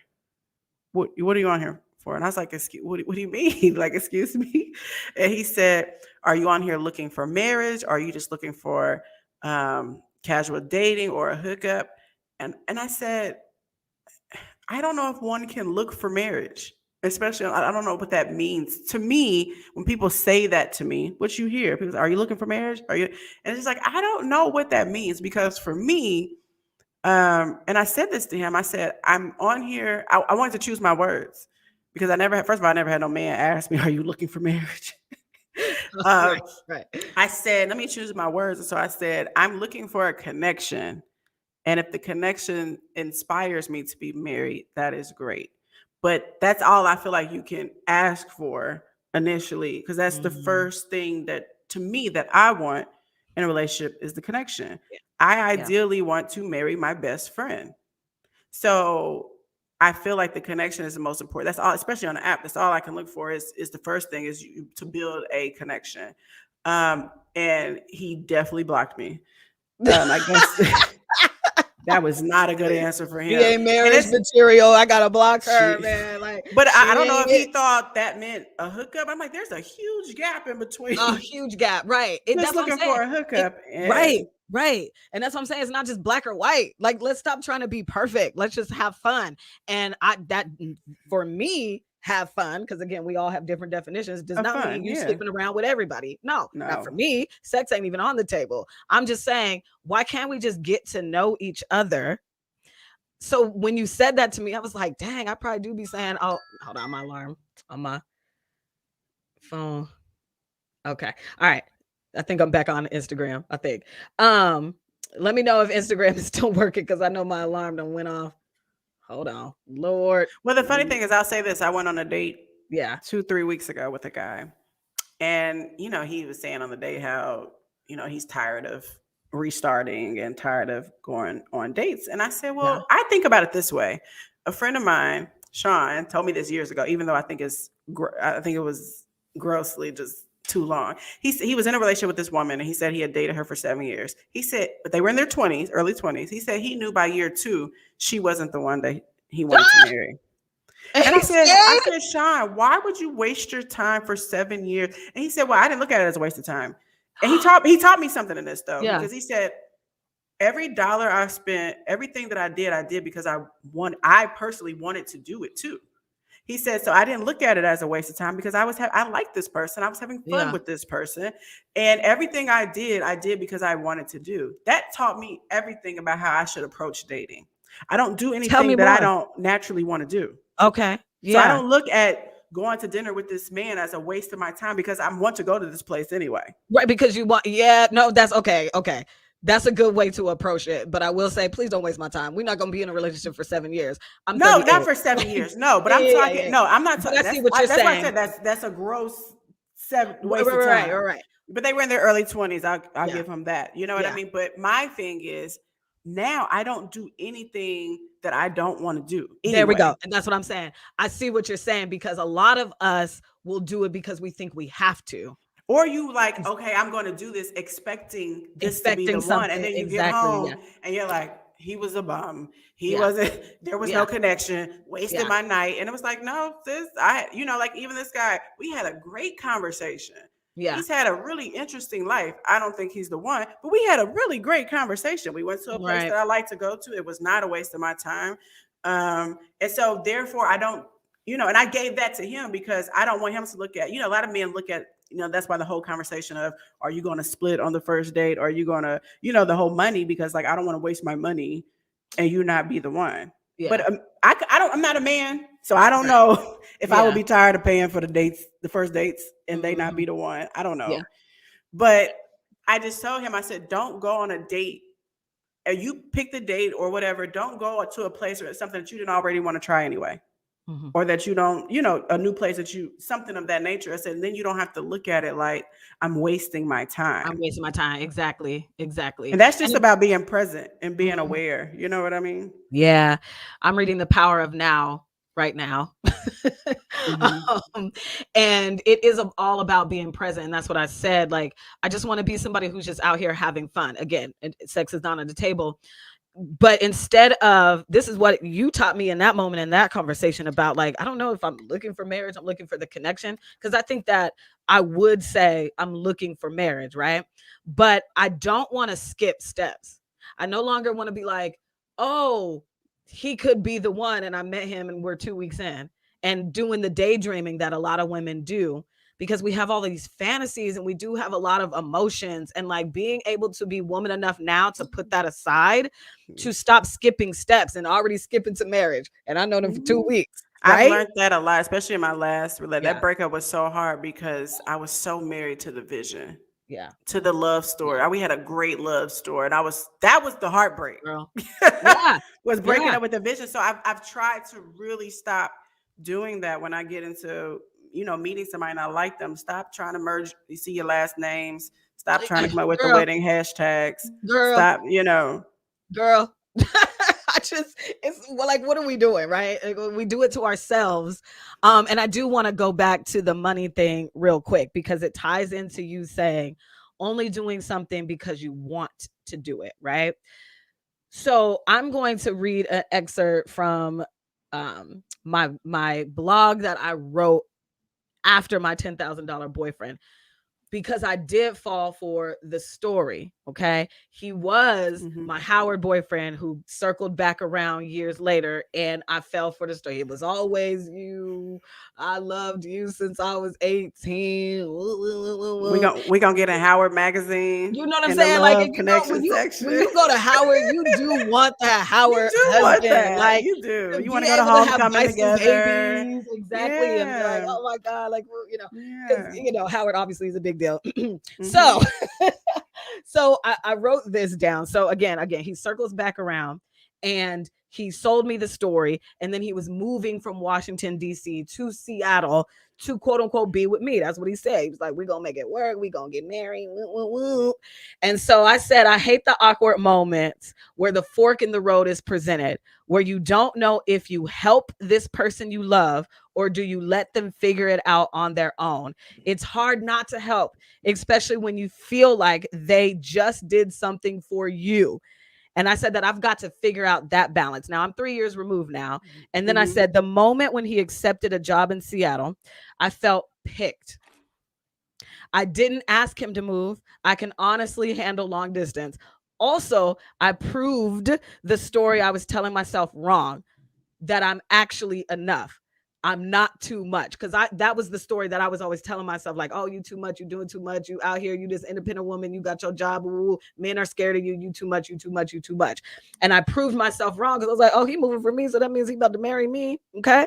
What are you on here for? And I was like, what do you mean? Like, excuse me? And he said, are you on here looking for marriage? Or are you just looking for casual dating or a hookup? And I said, I don't know if one can look for marriage. Especially, I don't know what that means. To me, when people say that to me, what you hear, people say, are you looking for marriage? Are you? And it's like, I don't know what that means because for me, and I said this to him, I said, I'm on here. I wanted to choose my words because I never had no man ask me, are you looking for marriage? Right. I said, let me choose my words. And so I said, I'm looking for a connection. And if the connection inspires me to be married, that is great. But that's all I feel like you can ask for initially, because that's the first thing that, to me, that I want in a relationship is the connection. Yeah. I ideally want to marry my best friend. So I feel like the connection is the most important. That's all, especially on the app. That's all I can look for is the first thing is to build a connection. And he definitely blocked me. I guess that was not a good answer for him. He ain't marriage material. I gotta block her, man. Like, but I don't know if he thought that meant a hookup. I'm like, there's a huge gap in between. A huge gap, right? Just looking for a hookup, right. And that's what I'm saying. It's not just black or white. Like, let's stop trying to be perfect. Let's just have fun. And that for me, have fun, because again, we all have different definitions, does not mean you sleeping around with everybody. No, not for me. Sex ain't even on the table. I'm just saying, why can't we just get to know each other? So when you said that to me, I was like, dang, I probably do be saying, oh, hold on, my alarm on my phone. Okay. All right. I think I'm back on Instagram, I think. Let me know if Instagram is still working, because I know my alarm done went off. Hold on, Lord. Well, the funny thing is, I'll say this. I went on a date 2-3 weeks ago with a guy. And, he was saying on the date how, he's tired of restarting and tired of going on dates. And I said, well, I think about it this way. A friend of mine, Sean, told me this years ago, even though I think it was grossly just too long. He was in a relationship with this woman, and he said he had dated her for 7 years. He said, but they were in their 20s, early 20s. He said he knew by year 2 she wasn't the one that he wanted to marry. And I said, Sean, why would you waste your time for 7 years? And he said, well, I didn't look at it as a waste of time. And he taught me something in this though, because he said, every dollar I spent, everything that I did because I personally wanted to do it too. He said, so I didn't look at it as a waste of time because I liked this person. I was having fun with this person. And everything I did because I wanted to do. That taught me everything about how I should approach dating. I don't do anything that I don't naturally want to do. Okay. Yeah. So I don't look at going to dinner with this man as a waste of my time because I want to go to this place anyway. Right, because you want, no, that's okay. That's a good way to approach it. But I will say, please don't waste my time. We're not going to be in a relationship for 7 years. I'm no, 38. not for 7 years. No, but I'm talking. No, I'm not talking. I see what you're that's saying. Why I said that's a gross waste of time. Right. But they were in their early 20s. I'll Yeah. give them that. You know what I mean? But my thing is, now I don't do anything that I don't want to do. Anyway. There we go. And that's what I'm saying. I see what you're saying, because a lot of us will do it because we think we have to. Or you like, okay, I'm going to do this expecting this to be the one. And then you get home and you're like, he was a bum. He wasn't, there was no connection, wasted my night. And it was like, no, sis, like even this guy, we had a great conversation. Yeah. He's had a really interesting life. I don't think he's the one, but we had a really great conversation. We went to a place that I like to go to. It was not a waste of my time. And so therefore I don't, and I gave that to him because I don't want him to look at, a lot of men look at, that's why the whole conversation of, are you going to split on the first date? Or are you going to, the whole money, because like, I don't want to waste my money and you not be the one. Yeah. But I'm not a man. So I don't know if I would be tired of paying for the first dates and they not be the one. I don't know. Yeah. But I just told him, I said, don't go on a date. And you pick the date or whatever. Don't go to a place or something that you didn't already want to try anyway. Mm-hmm. Or that you don't, a new place that something of that nature. I said, and then you don't have to look at it like I'm wasting my time. I'm wasting my time. Exactly. And that's just about being present and being aware. You know what I mean? Yeah. I'm reading The Power of Now right now. Mm-hmm. And it is all about being present. And that's what I said. Like, I just want to be somebody who's just out here having fun. Again, sex is not on the table. But instead of, this is what you taught me in that moment, in that conversation about, like, I don't know if I'm looking for marriage, I'm looking for the connection. Because I think that I would say I'm looking for marriage, right? But I don't want to skip steps. I no longer want to be like, oh, he could be the one and I met him and we're 2 weeks in, and doing the daydreaming that a lot of women do. Because we have all these fantasies and we do have a lot of emotions, and like being able to be woman enough now to put that aside, to stop skipping steps and already skipping to marriage. And I know them for 2 weeks. Right? I've learned that a lot, especially in my last relationship. That breakup was so hard because I was so married to the vision. Yeah. To the love story. Yeah. We had a great love story. And that was the heartbreak. Girl. Yeah. Was breaking up with the vision. So I've tried to really stop doing that when I get into meeting somebody and I like them. Stop trying to merge. You see your last names. Stop trying to come up with the wedding hashtags. Girl. Stop, Girl. It's like, what are we doing? Right? We do it to ourselves. And I do want to go back to the money thing real quick, because it ties into you saying only doing something because you want to do it. Right. So I'm going to read an excerpt from my blog that I wrote after my $10,000 boyfriend, because I did fall for the story. Okay. He was my Howard boyfriend who circled back around years later, and I fell for the story. It was always you. I loved you since I was 18. We gonna get a Howard magazine. You know what I'm saying? Like, when you go to Howard, you do want that Howard husband. Like, you do. You want to go to homecoming together. Babies, exactly. Yeah. And be like, oh my God, like, because Howard obviously is a big deal. So I wrote this down. So again, he circles back around and he sold me the story. And then he was moving from Washington, D.C. to Seattle to quote unquote be with me. That's what he said. He was like, we're going to make it work. We're going to get married. Woo, woo, woo. And so I said, I hate the awkward moments where the fork in the road is presented, where you don't know if you help this person you love or do you let them figure it out on their own. It's hard not to help, especially when you feel like they just did something for you. And I said that I've got to figure out that balance. Now I'm 3 years removed now. And then I said, the moment when he accepted a job in Seattle, I felt picked. I didn't ask him to move. I can honestly handle long distance. Also, I proved the story I was telling myself wrong, that I'm actually enough. I'm not too much. Cause that was the story that I was always telling myself, like, oh, you too much, you doing too much, you out here, you this independent woman, you got your job, ooh, men are scared of you, you too much, you too much, you too much. And I proved myself wrong because I was like, oh, he moving for me, so that means he about to marry me. Okay.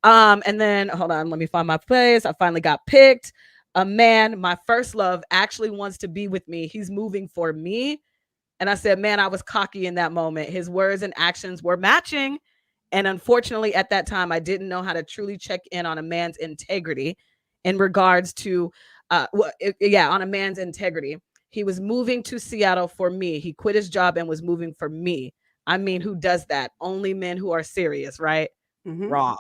And then hold on, let me find my place. I finally got picked. A man, my first love, actually wants to be with me. He's moving for me. And I said, man, I was cocky in that moment. His words and actions were matching. And unfortunately, at that time, I didn't know how to truly check in on a man's integrity in regards to, on a man's integrity. He was moving to Seattle for me. He quit his job and was moving for me. I mean, who does that? Only men who are serious, right? Mm-hmm. Wrong.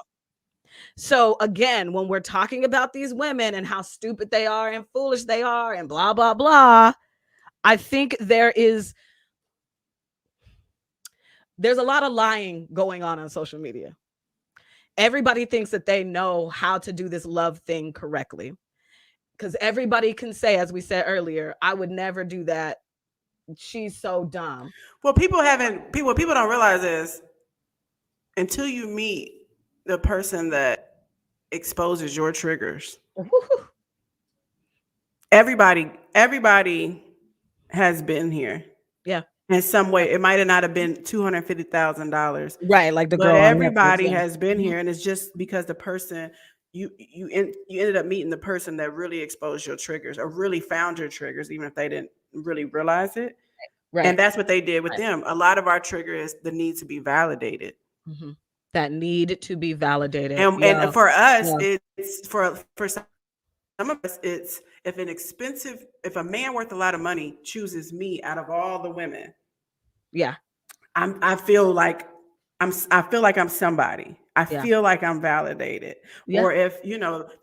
So again, when we're talking about these women and how stupid they are and foolish they are and blah, blah, blah, I think there's a lot of lying going on social media. Everybody thinks that they know how to do this love thing correctly. Because everybody can say, as we said earlier, I would never do that. She's so dumb. Well, people don't realize is until you meet the person that exposes your triggers. Everybody has been here. Yeah. In some way, it might have not have been $250,000, right? Like the girl, but everybody Netflix, yeah. has been here, and it's just because the person you ended up meeting the person that really exposed your triggers or really found your triggers, even if they didn't really realize it. Right. And that's what they did with them. A lot of our trigger is the need to be validated. Mm-hmm. That need to be validated, and for us, it's for some of us, it's if a man worth a lot of money chooses me out of all the women, I feel like I'm somebody. I feel like I'm validated. Or if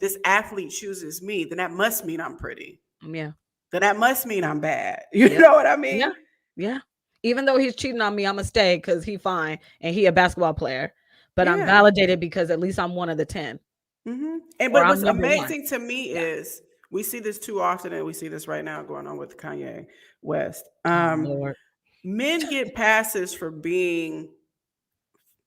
this athlete chooses me, then that must mean I'm pretty. Yeah. Then that must mean I'm bad. You know what I mean? Yeah. Even though he's cheating on me, I'm gonna stay because he's fine and he a basketball player. But I'm validated because at least I'm one of the 10. Mm-hmm. And but what's amazing to me is we see this too often, and we see this right now going on with Kanye West. Men get passes for being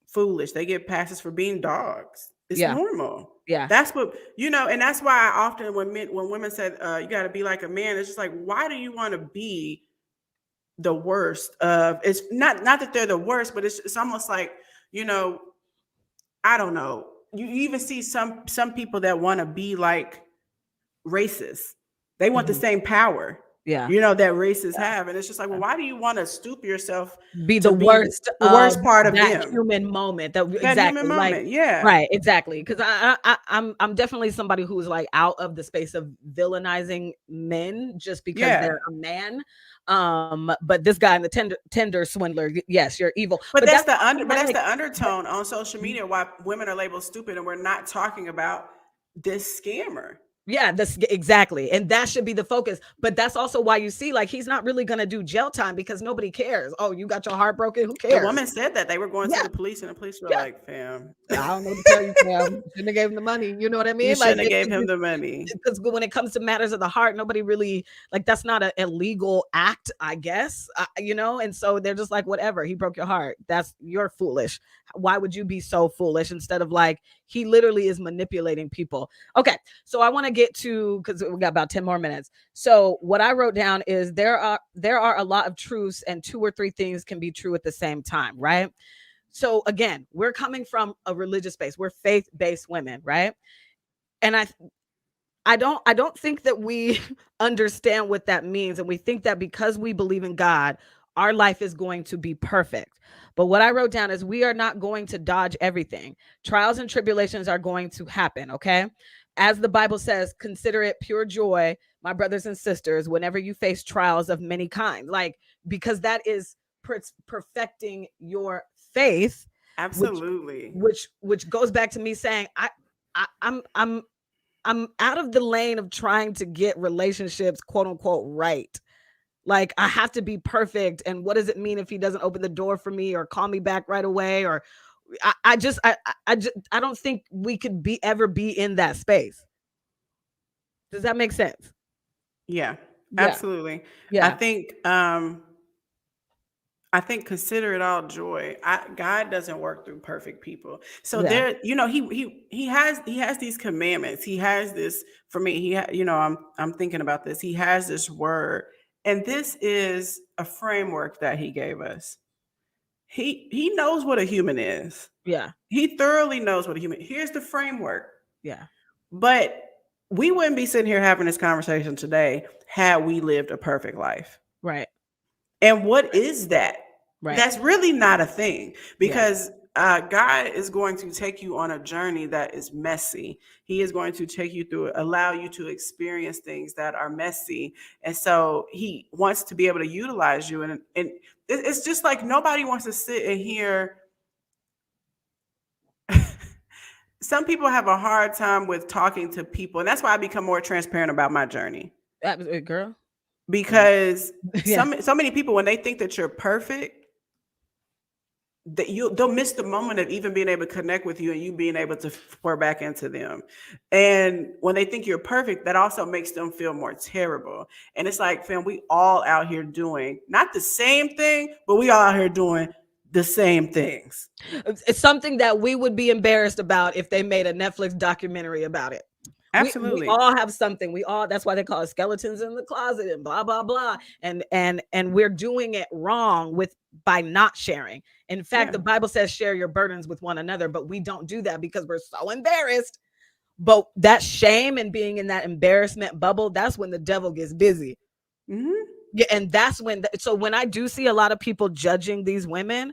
foolish. They get passes for being dogs. It's normal. Yeah. That's what, and that's why I often when women said you got to be like a man, it's just like, why do you want to be the worst of? It's not that they're the worst, but it's almost like, I don't know. You even see some people that want to be like racists. They want the same power. Yeah. That racists have. And it's just like, well, why do you want to stoop yourself be the worst part of that them? Human moment. That exactly. Human moment. Yeah. Right. Exactly. Because I'm definitely somebody who's like out of the space of villainizing men just because they're a man. But this guy in the Tinder-Swindler, yes, you're evil. But that's the undertone on social media why women are labeled stupid, and we're not talking about this scammer. Yeah, that's exactly. And that should be the focus. But that's also why you see, like, he's not really going to do jail time because nobody cares. Oh, you got your heart broken? Who cares? The woman said that they were going to the police, and the police were like, fam. I don't know what to tell you, fam. Shouldn't have gave him the money. You know what I mean? You shouldn't have gave him the money. Because when it comes to matters of the heart, nobody really, like, that's not an illegal act, I guess, And so they're just like, whatever. He broke your heart. You're foolish. Why would you be so foolish? Instead of like, he literally is manipulating people. Okay. So I want to get to, because we got about 10 more minutes. So what I wrote down is there are a lot of truths, and 2 or 3 things can be true at the same time, right? So again, we're coming from a religious space. We're faith-based women, right? And I don't think that we understand what that means. And we think that because we believe in God, our life is going to be perfect. But what I wrote down is we are not going to dodge everything. Trials and tribulations are going to happen, okay? As the Bible says, consider it pure joy, my brothers and sisters, whenever you face trials of many kinds. Like, because that is perfecting your faith. Absolutely. Which goes back to me saying, I'm out of the lane of trying to get relationships, quote unquote, right. Like, I have to be perfect. And what does it mean if he doesn't open the door for me or call me back right away? Or I don't think we could ever be in that space. Does that make sense? Yeah, absolutely. Yeah. I think I think consider it all joy. God doesn't work through perfect people. So Yeah. there, he has these commandments. He has this for me. I'm thinking about this. He has this word, and this is a framework that he gave us. He knows what a human is. Yeah. He thoroughly knows what a human. Here's the framework. Yeah. But we wouldn't be sitting here having this conversation today had we lived a perfect life. Right. And what is that? Right. That's really not a thing, because God is going to take you on a journey that is messy. He is going to take you through it, allow you to experience things that are messy. And so he wants to be able to utilize you. And it's just like nobody wants to sit and hear. Some people have a hard time with talking to people. And that's why I become more transparent about my journey. Girl. Because so many people, when they think that you're perfect, that they'll miss the moment of even being able to connect with you and you being able to pour back into them. And when they think you're perfect, that also makes them feel more terrible. And it's like, fam, we all out here doing not the same thing, but we all out here doing the same things. It's something that we would be embarrassed about if they made a Netflix documentary about it. Absolutely. We all have something. That's why they call it skeletons in the closet and blah, blah, blah. And we're doing it wrong by not sharing. In fact, the Bible says share your burdens with one another, but we don't do that because we're so embarrassed. But that shame and being in that embarrassment bubble, that's when the devil gets busy. Mm-hmm. Yeah, and that's when so when I do see a lot of people judging these women,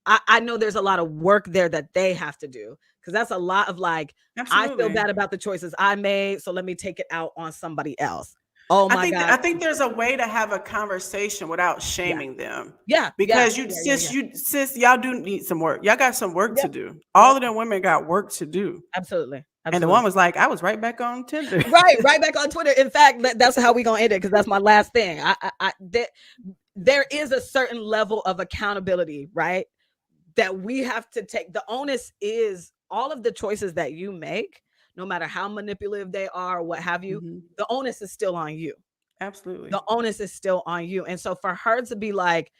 I know there's a lot of work there that they have to do, because that's a lot of like, absolutely. I feel bad about the choices I made, so let me take it out on somebody else. Oh my God. I think there's a way to have a conversation without shaming them. Yeah. Because sis, y'all do need some work. Y'all got some work to do. All of them women got work to do. Absolutely. And the one was like, I was right back on Tinder. Right back on Twitter. In fact, that's how we gonna end it, because that's my last thing. There is a certain level of accountability, right, that we have to take. The onus is all of the choices that you make, no matter how manipulative they are, or what have you, the onus is still on you. Absolutely. The onus is still on you. And so for her to be like,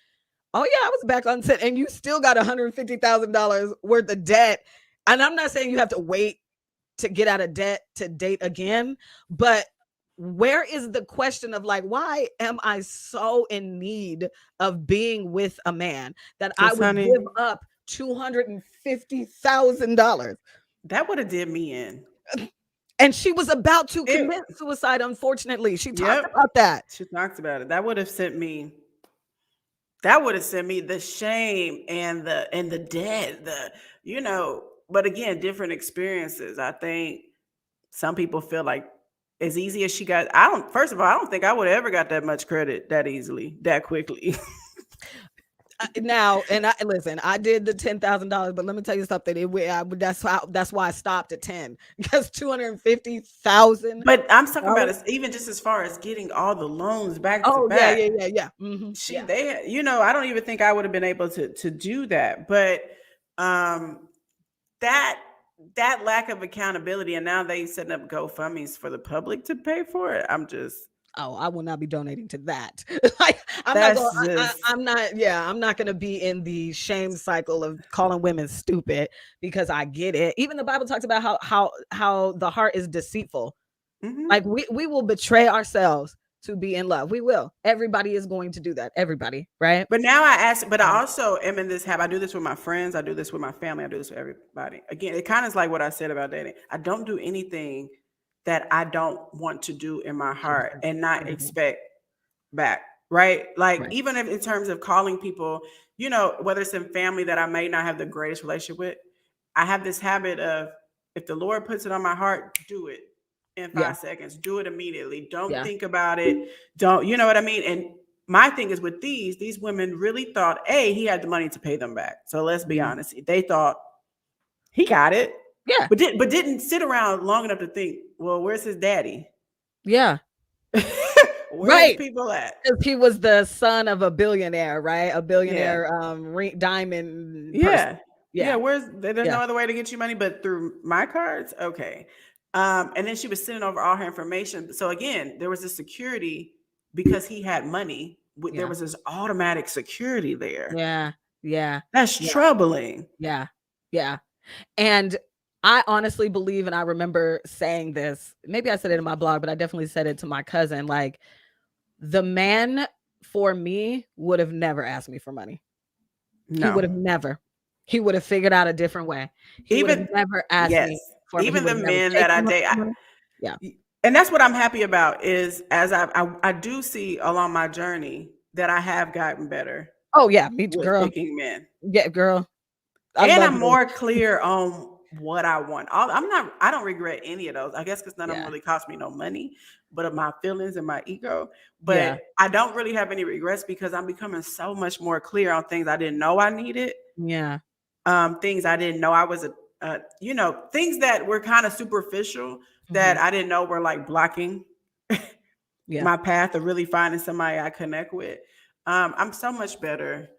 oh yeah, I was back on set, and you still got $150,000 worth of debt. And I'm not saying you have to wait to get out of debt to date again, but where is the question of like, why am I so in need of being with a man that I would give up $250,000? That would have did me in. And she was about to commit suicide, unfortunately. She talked about that. She talked about it. That would have sent me the shame and the debt, but again, different experiences. I think some people feel like as easy as she got, first of all, I don't think I would have ever got that much credit that easily, that quickly. Now, and I did the $10,000, but let me tell you something. That's why I stopped at 10, because 250,000. But I'm talking about it, even just as far as getting all the loans back to back. Yeah. Mm-hmm. They, I don't even think I would have been able to do that. But that lack of accountability, and now they setting up GoFundmes for the public to pay for it. I will not be donating to that. Like, I'm not going to be in the shame cycle of calling women stupid, because I get it. Even the Bible talks about how the heart is deceitful. Mm-hmm. Like we will betray ourselves to be in love. We will. Everybody is going to do that. Everybody, right? But now I also am in this habit. I do this with my friends. I do this with my family. I do this with everybody. Again, it kind of is like what I said about dating. I don't do anything that I don't want to do in my heart and not expect back, right? Like, even if in terms of calling people, whether it's in family that I may not have the greatest relationship with, I have this habit of, if the Lord puts it on my heart, do it in 5 seconds. Do it immediately. Don't think about it. Don't, you know what I mean? And my thing is with these women really thought, he had the money to pay them back. So let's be honest. They thought he got it. Yeah. But didn't sit around long enough to think, well, where's his daddy? Yeah. Where's people at? Because he was the son of a billionaire, right? A billionaire diamond person. Yeah. There's no other way to get you money but through my cards? Okay. And then she was sending over all her information. So again, there was a security because he had money. there was this automatic security there. Yeah. That's troubling. Yeah. And I honestly believe, and I remember saying this, maybe I said it in my blog, but I definitely said it to my cousin, like, the man for me would have never asked me for money. No. He would have never. He would have figured out a different way. He would have never asked me for money. Even the men that I date. Yeah. And that's what I'm happy about, is as I do see along my journey that I have gotten better. Oh yeah, me too, girl. Picking men. Yeah, girl. I'm more clear on what I want. I don't regret any of those. I guess because none of them really cost me no money, but of my feelings and my ego. But I don't really have any regrets because I'm becoming so much more clear on things I didn't know I needed. Yeah. Things I didn't know I was things that were kind of superficial that I didn't know were like blocking my path of really finding somebody I connect with. I'm so much better.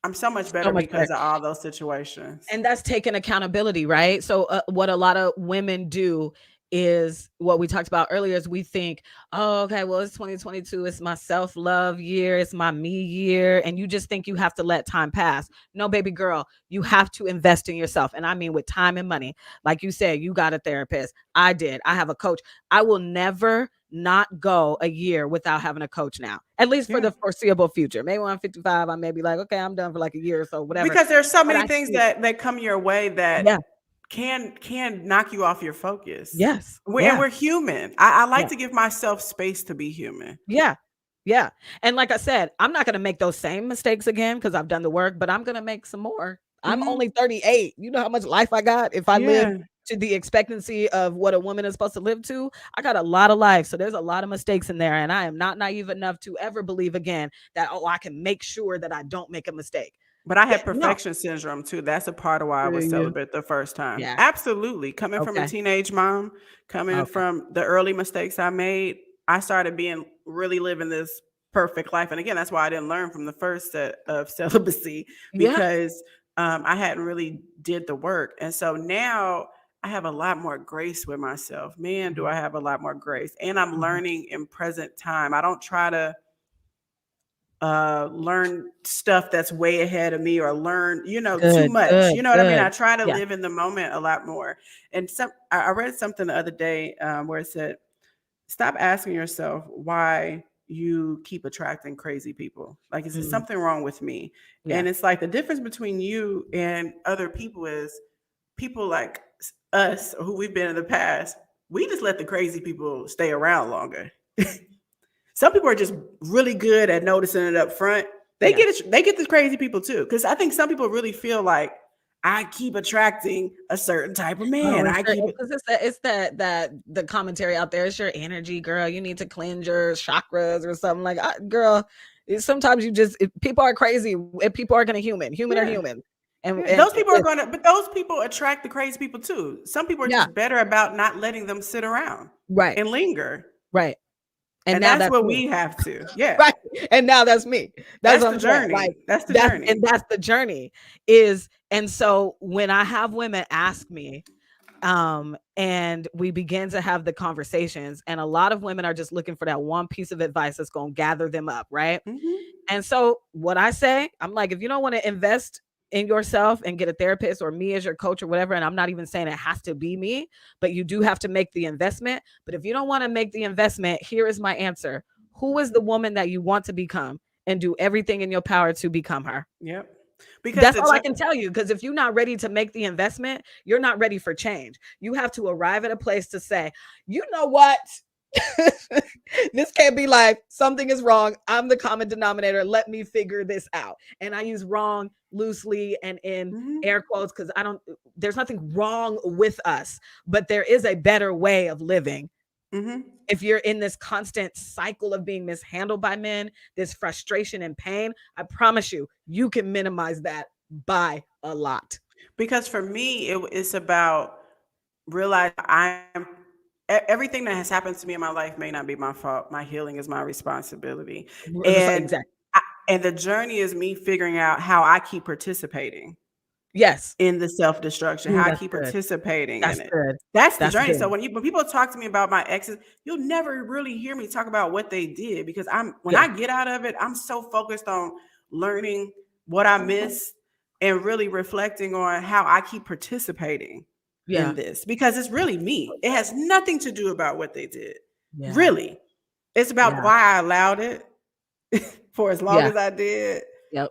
Because of all those situations. And that's taking accountability, right? So what a lot of women do is what we talked about earlier is we think, oh, okay, well, it's 2022. It's my self-love year. It's my me year. And you just think you have to let time pass. No, baby girl, you have to invest in yourself. And I mean, with time and money. Like you said, you got a therapist. I did. I have a coach. I will never not go a year without having a coach now, at least for the foreseeable future. Maybe when I'm 55, I may be like, okay, I'm done for like a year or so, whatever. Because there's so many things that come your way that can knock you off your focus. Yes. And we're human. I like to give myself space to be human. Yeah. And like I said, I'm not going to make those same mistakes again because I've done the work, but I'm going to make some more. I'm only 38. You know how much life I got? If I live to the expectancy of what a woman is supposed to live to, I got a lot of life. So there's a lot of mistakes in there. And I am not naive enough to ever believe again that, I can make sure that I don't make a mistake. But I had perfection syndrome too. That's a part of why I was celibate the first time. Yeah. Absolutely. Coming from a teenage mom, coming from the early mistakes I made, I started really living this perfect life. And again, that's why I didn't learn from the first set of celibacy because I hadn't really did the work. And so now I have a lot more grace with myself. Man, do I have a lot more grace. And I'm learning in present time. I don't try to learn stuff that's way ahead of me or learn, too much. What I mean? I try to live in the moment a lot more. And I read something the other day where it said, stop asking yourself why you keep attracting crazy people. Like, is there something wrong with me? And it's like the difference between you and other people is people like us, or who we've been in the past, we just let the crazy people stay around longer. Some people are just really good at noticing it up front. They get the crazy people too. Because I think some people really feel like I keep attracting a certain type of man. It's that the commentary out there. It's your energy, girl. You need to cleanse your chakras or something like. Girl, sometimes people are crazy. And people are gonna human are human. And those people are but those people attract the crazy people too. Some people are just better about not letting them sit around, and linger, And now that's what we have to. Yeah. Right. And now that's me. That's the journey. That's the journey. And that's the journey is. And so when I have women ask me, and we begin to have the conversations, and a lot of women are just looking for that one piece of advice that's going to gather them up. Right. And so what I say, I'm like, if you don't want to invest in yourself and get a therapist or me as your coach or whatever. And I'm not even saying it has to be me, but you do have to make the investment. But if you don't want to make the investment, here is my answer. Who is the woman that you want to become, and do everything in your power to become her? Yep. Because that's all I can tell you. Because if you're not ready to make the investment, you're not ready for change. You have to arrive at a place to say, you know what? This can't be life. Something is wrong. I'm the common denominator. Let me figure this out. And I use wrong loosely and in air quotes because there's nothing wrong with us, but there is a better way of living. If you're in this constant cycle of being mishandled by men, this frustration and pain, I promise you can minimize that by a lot. Because for me, it's about realizing everything that has happened to me in my life may not be my fault. My healing is my responsibility. And the journey is me figuring out how I keep participating. Yes. in the self-destruction, Ooh, how I that's keep good. participating That's in it. good. That's the That's journey. good. So when people talk to me about my exes, you'll never really hear me talk about what they did, because when Yeah. I get out of it, I'm so focused on learning what I missed and really reflecting on how I keep participating Yeah. in this, because it's really me. It has nothing to do about what they did. Yeah. Really. It's about Yeah. why I allowed it for as long Yeah. as I did. Yep.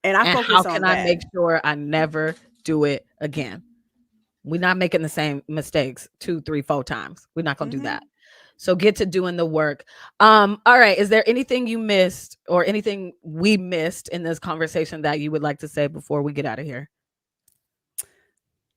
And I And how focus can on I that. make sure I never do it again? We're not making the same mistakes 2, 3, 4 times. We're not gonna do that. So get to doing the work. All right. Is there anything you missed or anything we missed in this conversation that you would like to say before we get out of here?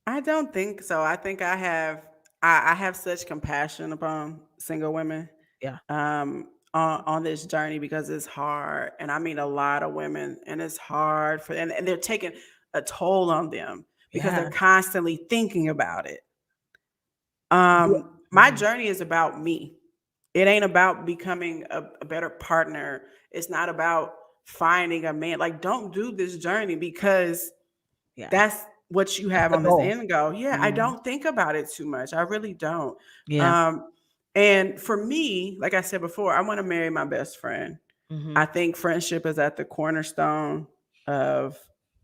I don't think so. I think I have such compassion upon single women Yeah. on this journey, because it's hard. And I mean a lot of women, and it's hard for and they're taking a toll on them because they're Yeah. constantly thinking about it. Yeah. My Mhm. journey is about me. It ain't about becoming a better partner. It's not about finding a man. Like, don't do this journey because Yeah. that's what you have The on this goal. end goal. Yeah, I Mhm. don't think about it too much. I really don't. Yeah. Um, and for me, like I said before, I want to marry my best friend. Mhm. I think friendship is at the cornerstone of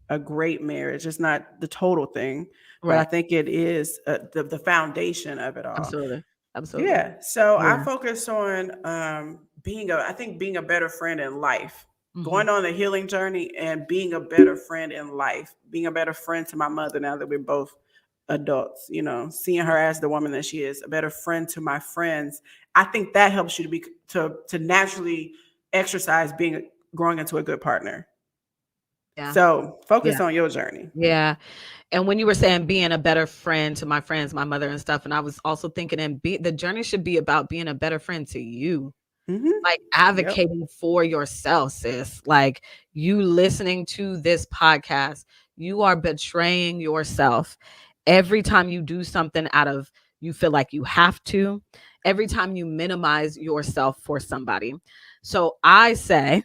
a great marriage. It's not the total thing, but I Right. think it is the foundation of it all. Absolutely. Absolutely. Yeah. So I Yeah. focus on I think being a better friend in life, Mhm. going on the healing journey and being a better friend in life, being a better friend to my mother now that we're both adults, seeing her as the woman that she is, a better friend to my friends. I think that helps you to naturally exercise growing into a good partner. Yeah. So Yeah. focus on your journey. Yeah. And when you were saying being a better friend to my friends, my mother and stuff, and I was also thinking the journey should be about being a better friend to you. Mm-hmm. Like Yep. advocating for yourself, sis. Like you listening to this podcast, you are betraying yourself every time you do something out of you feel like you have to, every time you minimize yourself for somebody. So I say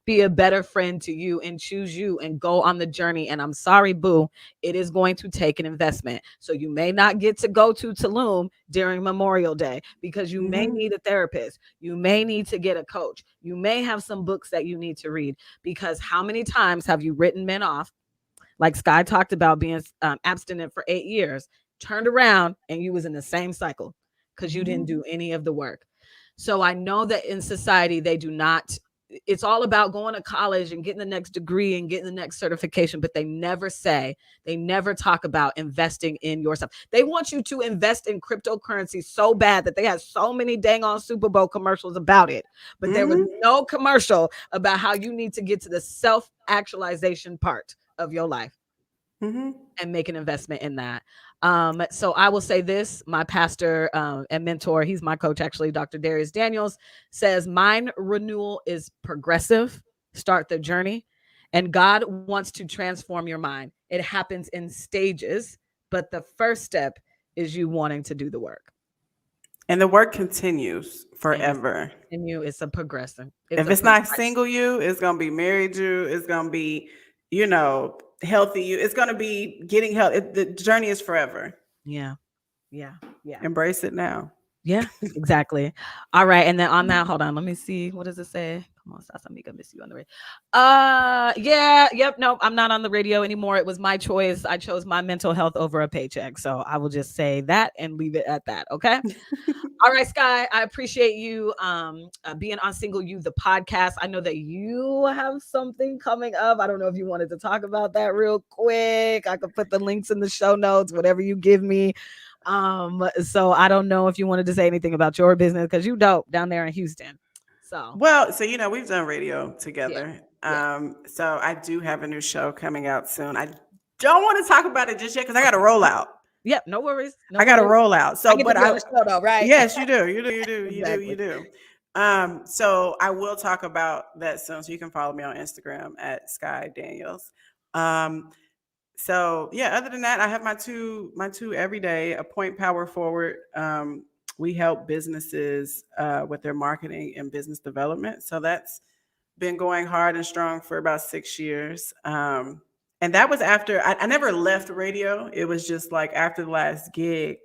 be a better friend to you and choose you and go on the journey. And I'm sorry, boo, it is going to take an investment. So you may not get to go to Tulum during Memorial Day because you may Mm-hmm. need a therapist. You may need to get a coach. You may have some books that you need to read, because how many times have you written men off? Like Skyy talked about being abstinent for 8 years, turned around and you was in the same cycle because you didn't Mm-hmm. do any of the work. So I know that in society, they do not, it's all about going to college and getting the next degree and getting the next certification, but they never talk about investing in yourself. They want you to invest in cryptocurrency so bad that they have so many dang on Super Bowl commercials about it. But there was Mm-hmm. no commercial about how you need to get to the self actualization part of your life Mm-hmm. and make an investment in that. So I will say this: my pastor and mentor, he's my coach actually, Dr. Darius Daniels, says mind renewal is progressive. Start the journey, and God wants to transform your mind. It happens in stages, but the first step is you wanting to do the work. And the work continues And it's forever. continue. It's a progression. It's If a it's not single you, it's gonna be married you. It's gonna be, healthy you. It's gonna be getting help. The journey is forever. yeah, yeah, yeah. Embrace it now. Yeah, exactly. All right. And then on that, hold on, let me see. What does it say? Come on, Sasamiga, miss you on the radio. Yeah, yep. No, I'm not on the radio anymore. It was my choice. I chose my mental health over a paycheck. So I will just say that and leave it at that. Okay. All right, Skyy. I appreciate you being on Single You, the podcast. I know that you have something coming up. I don't know if you wanted to talk about that real quick. I could put the links in the show notes, whatever you give me. So I don't know if you wanted to say anything about your business because you dope down there in Houston. So Well, so we've done radio yeah, together. yeah. So I do have a new show coming out soon. I don't want to talk about it just yet because I got to Okay. roll out. Yep, no worries. No I got to worries. roll out. I So, get to but be on the show though, right? yes, you do. You do. You do. You do. You Exactly. do. So I will talk about that soon. So you can follow me on Instagram at Skyy Daniels. Um, so yeah, other than that, I have my two everyday a point power forward. We help businesses with their marketing and business development. So that's been going hard and strong for about 6 years. And that was after I never left radio. It was just like after the last gig,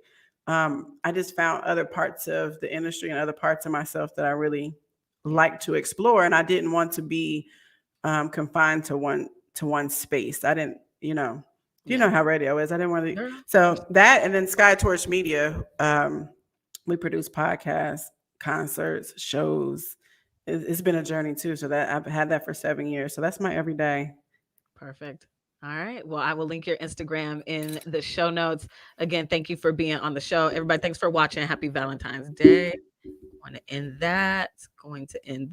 I just found other parts of the industry and other parts of myself that I really like to explore. And I didn't want to be confined to one space. I didn't, you know how radio is. I didn't want to. So that, and then Skyy Torch Media, we produce podcasts, concerts, shows. It's been a journey too. So that I've had that for 7 years. So that's my everyday. Perfect. All right. Well, I will link your Instagram in the show notes. Again, thank you for being on the show. Everybody, thanks for watching. Happy Valentine's Day. I want to end that. Going to end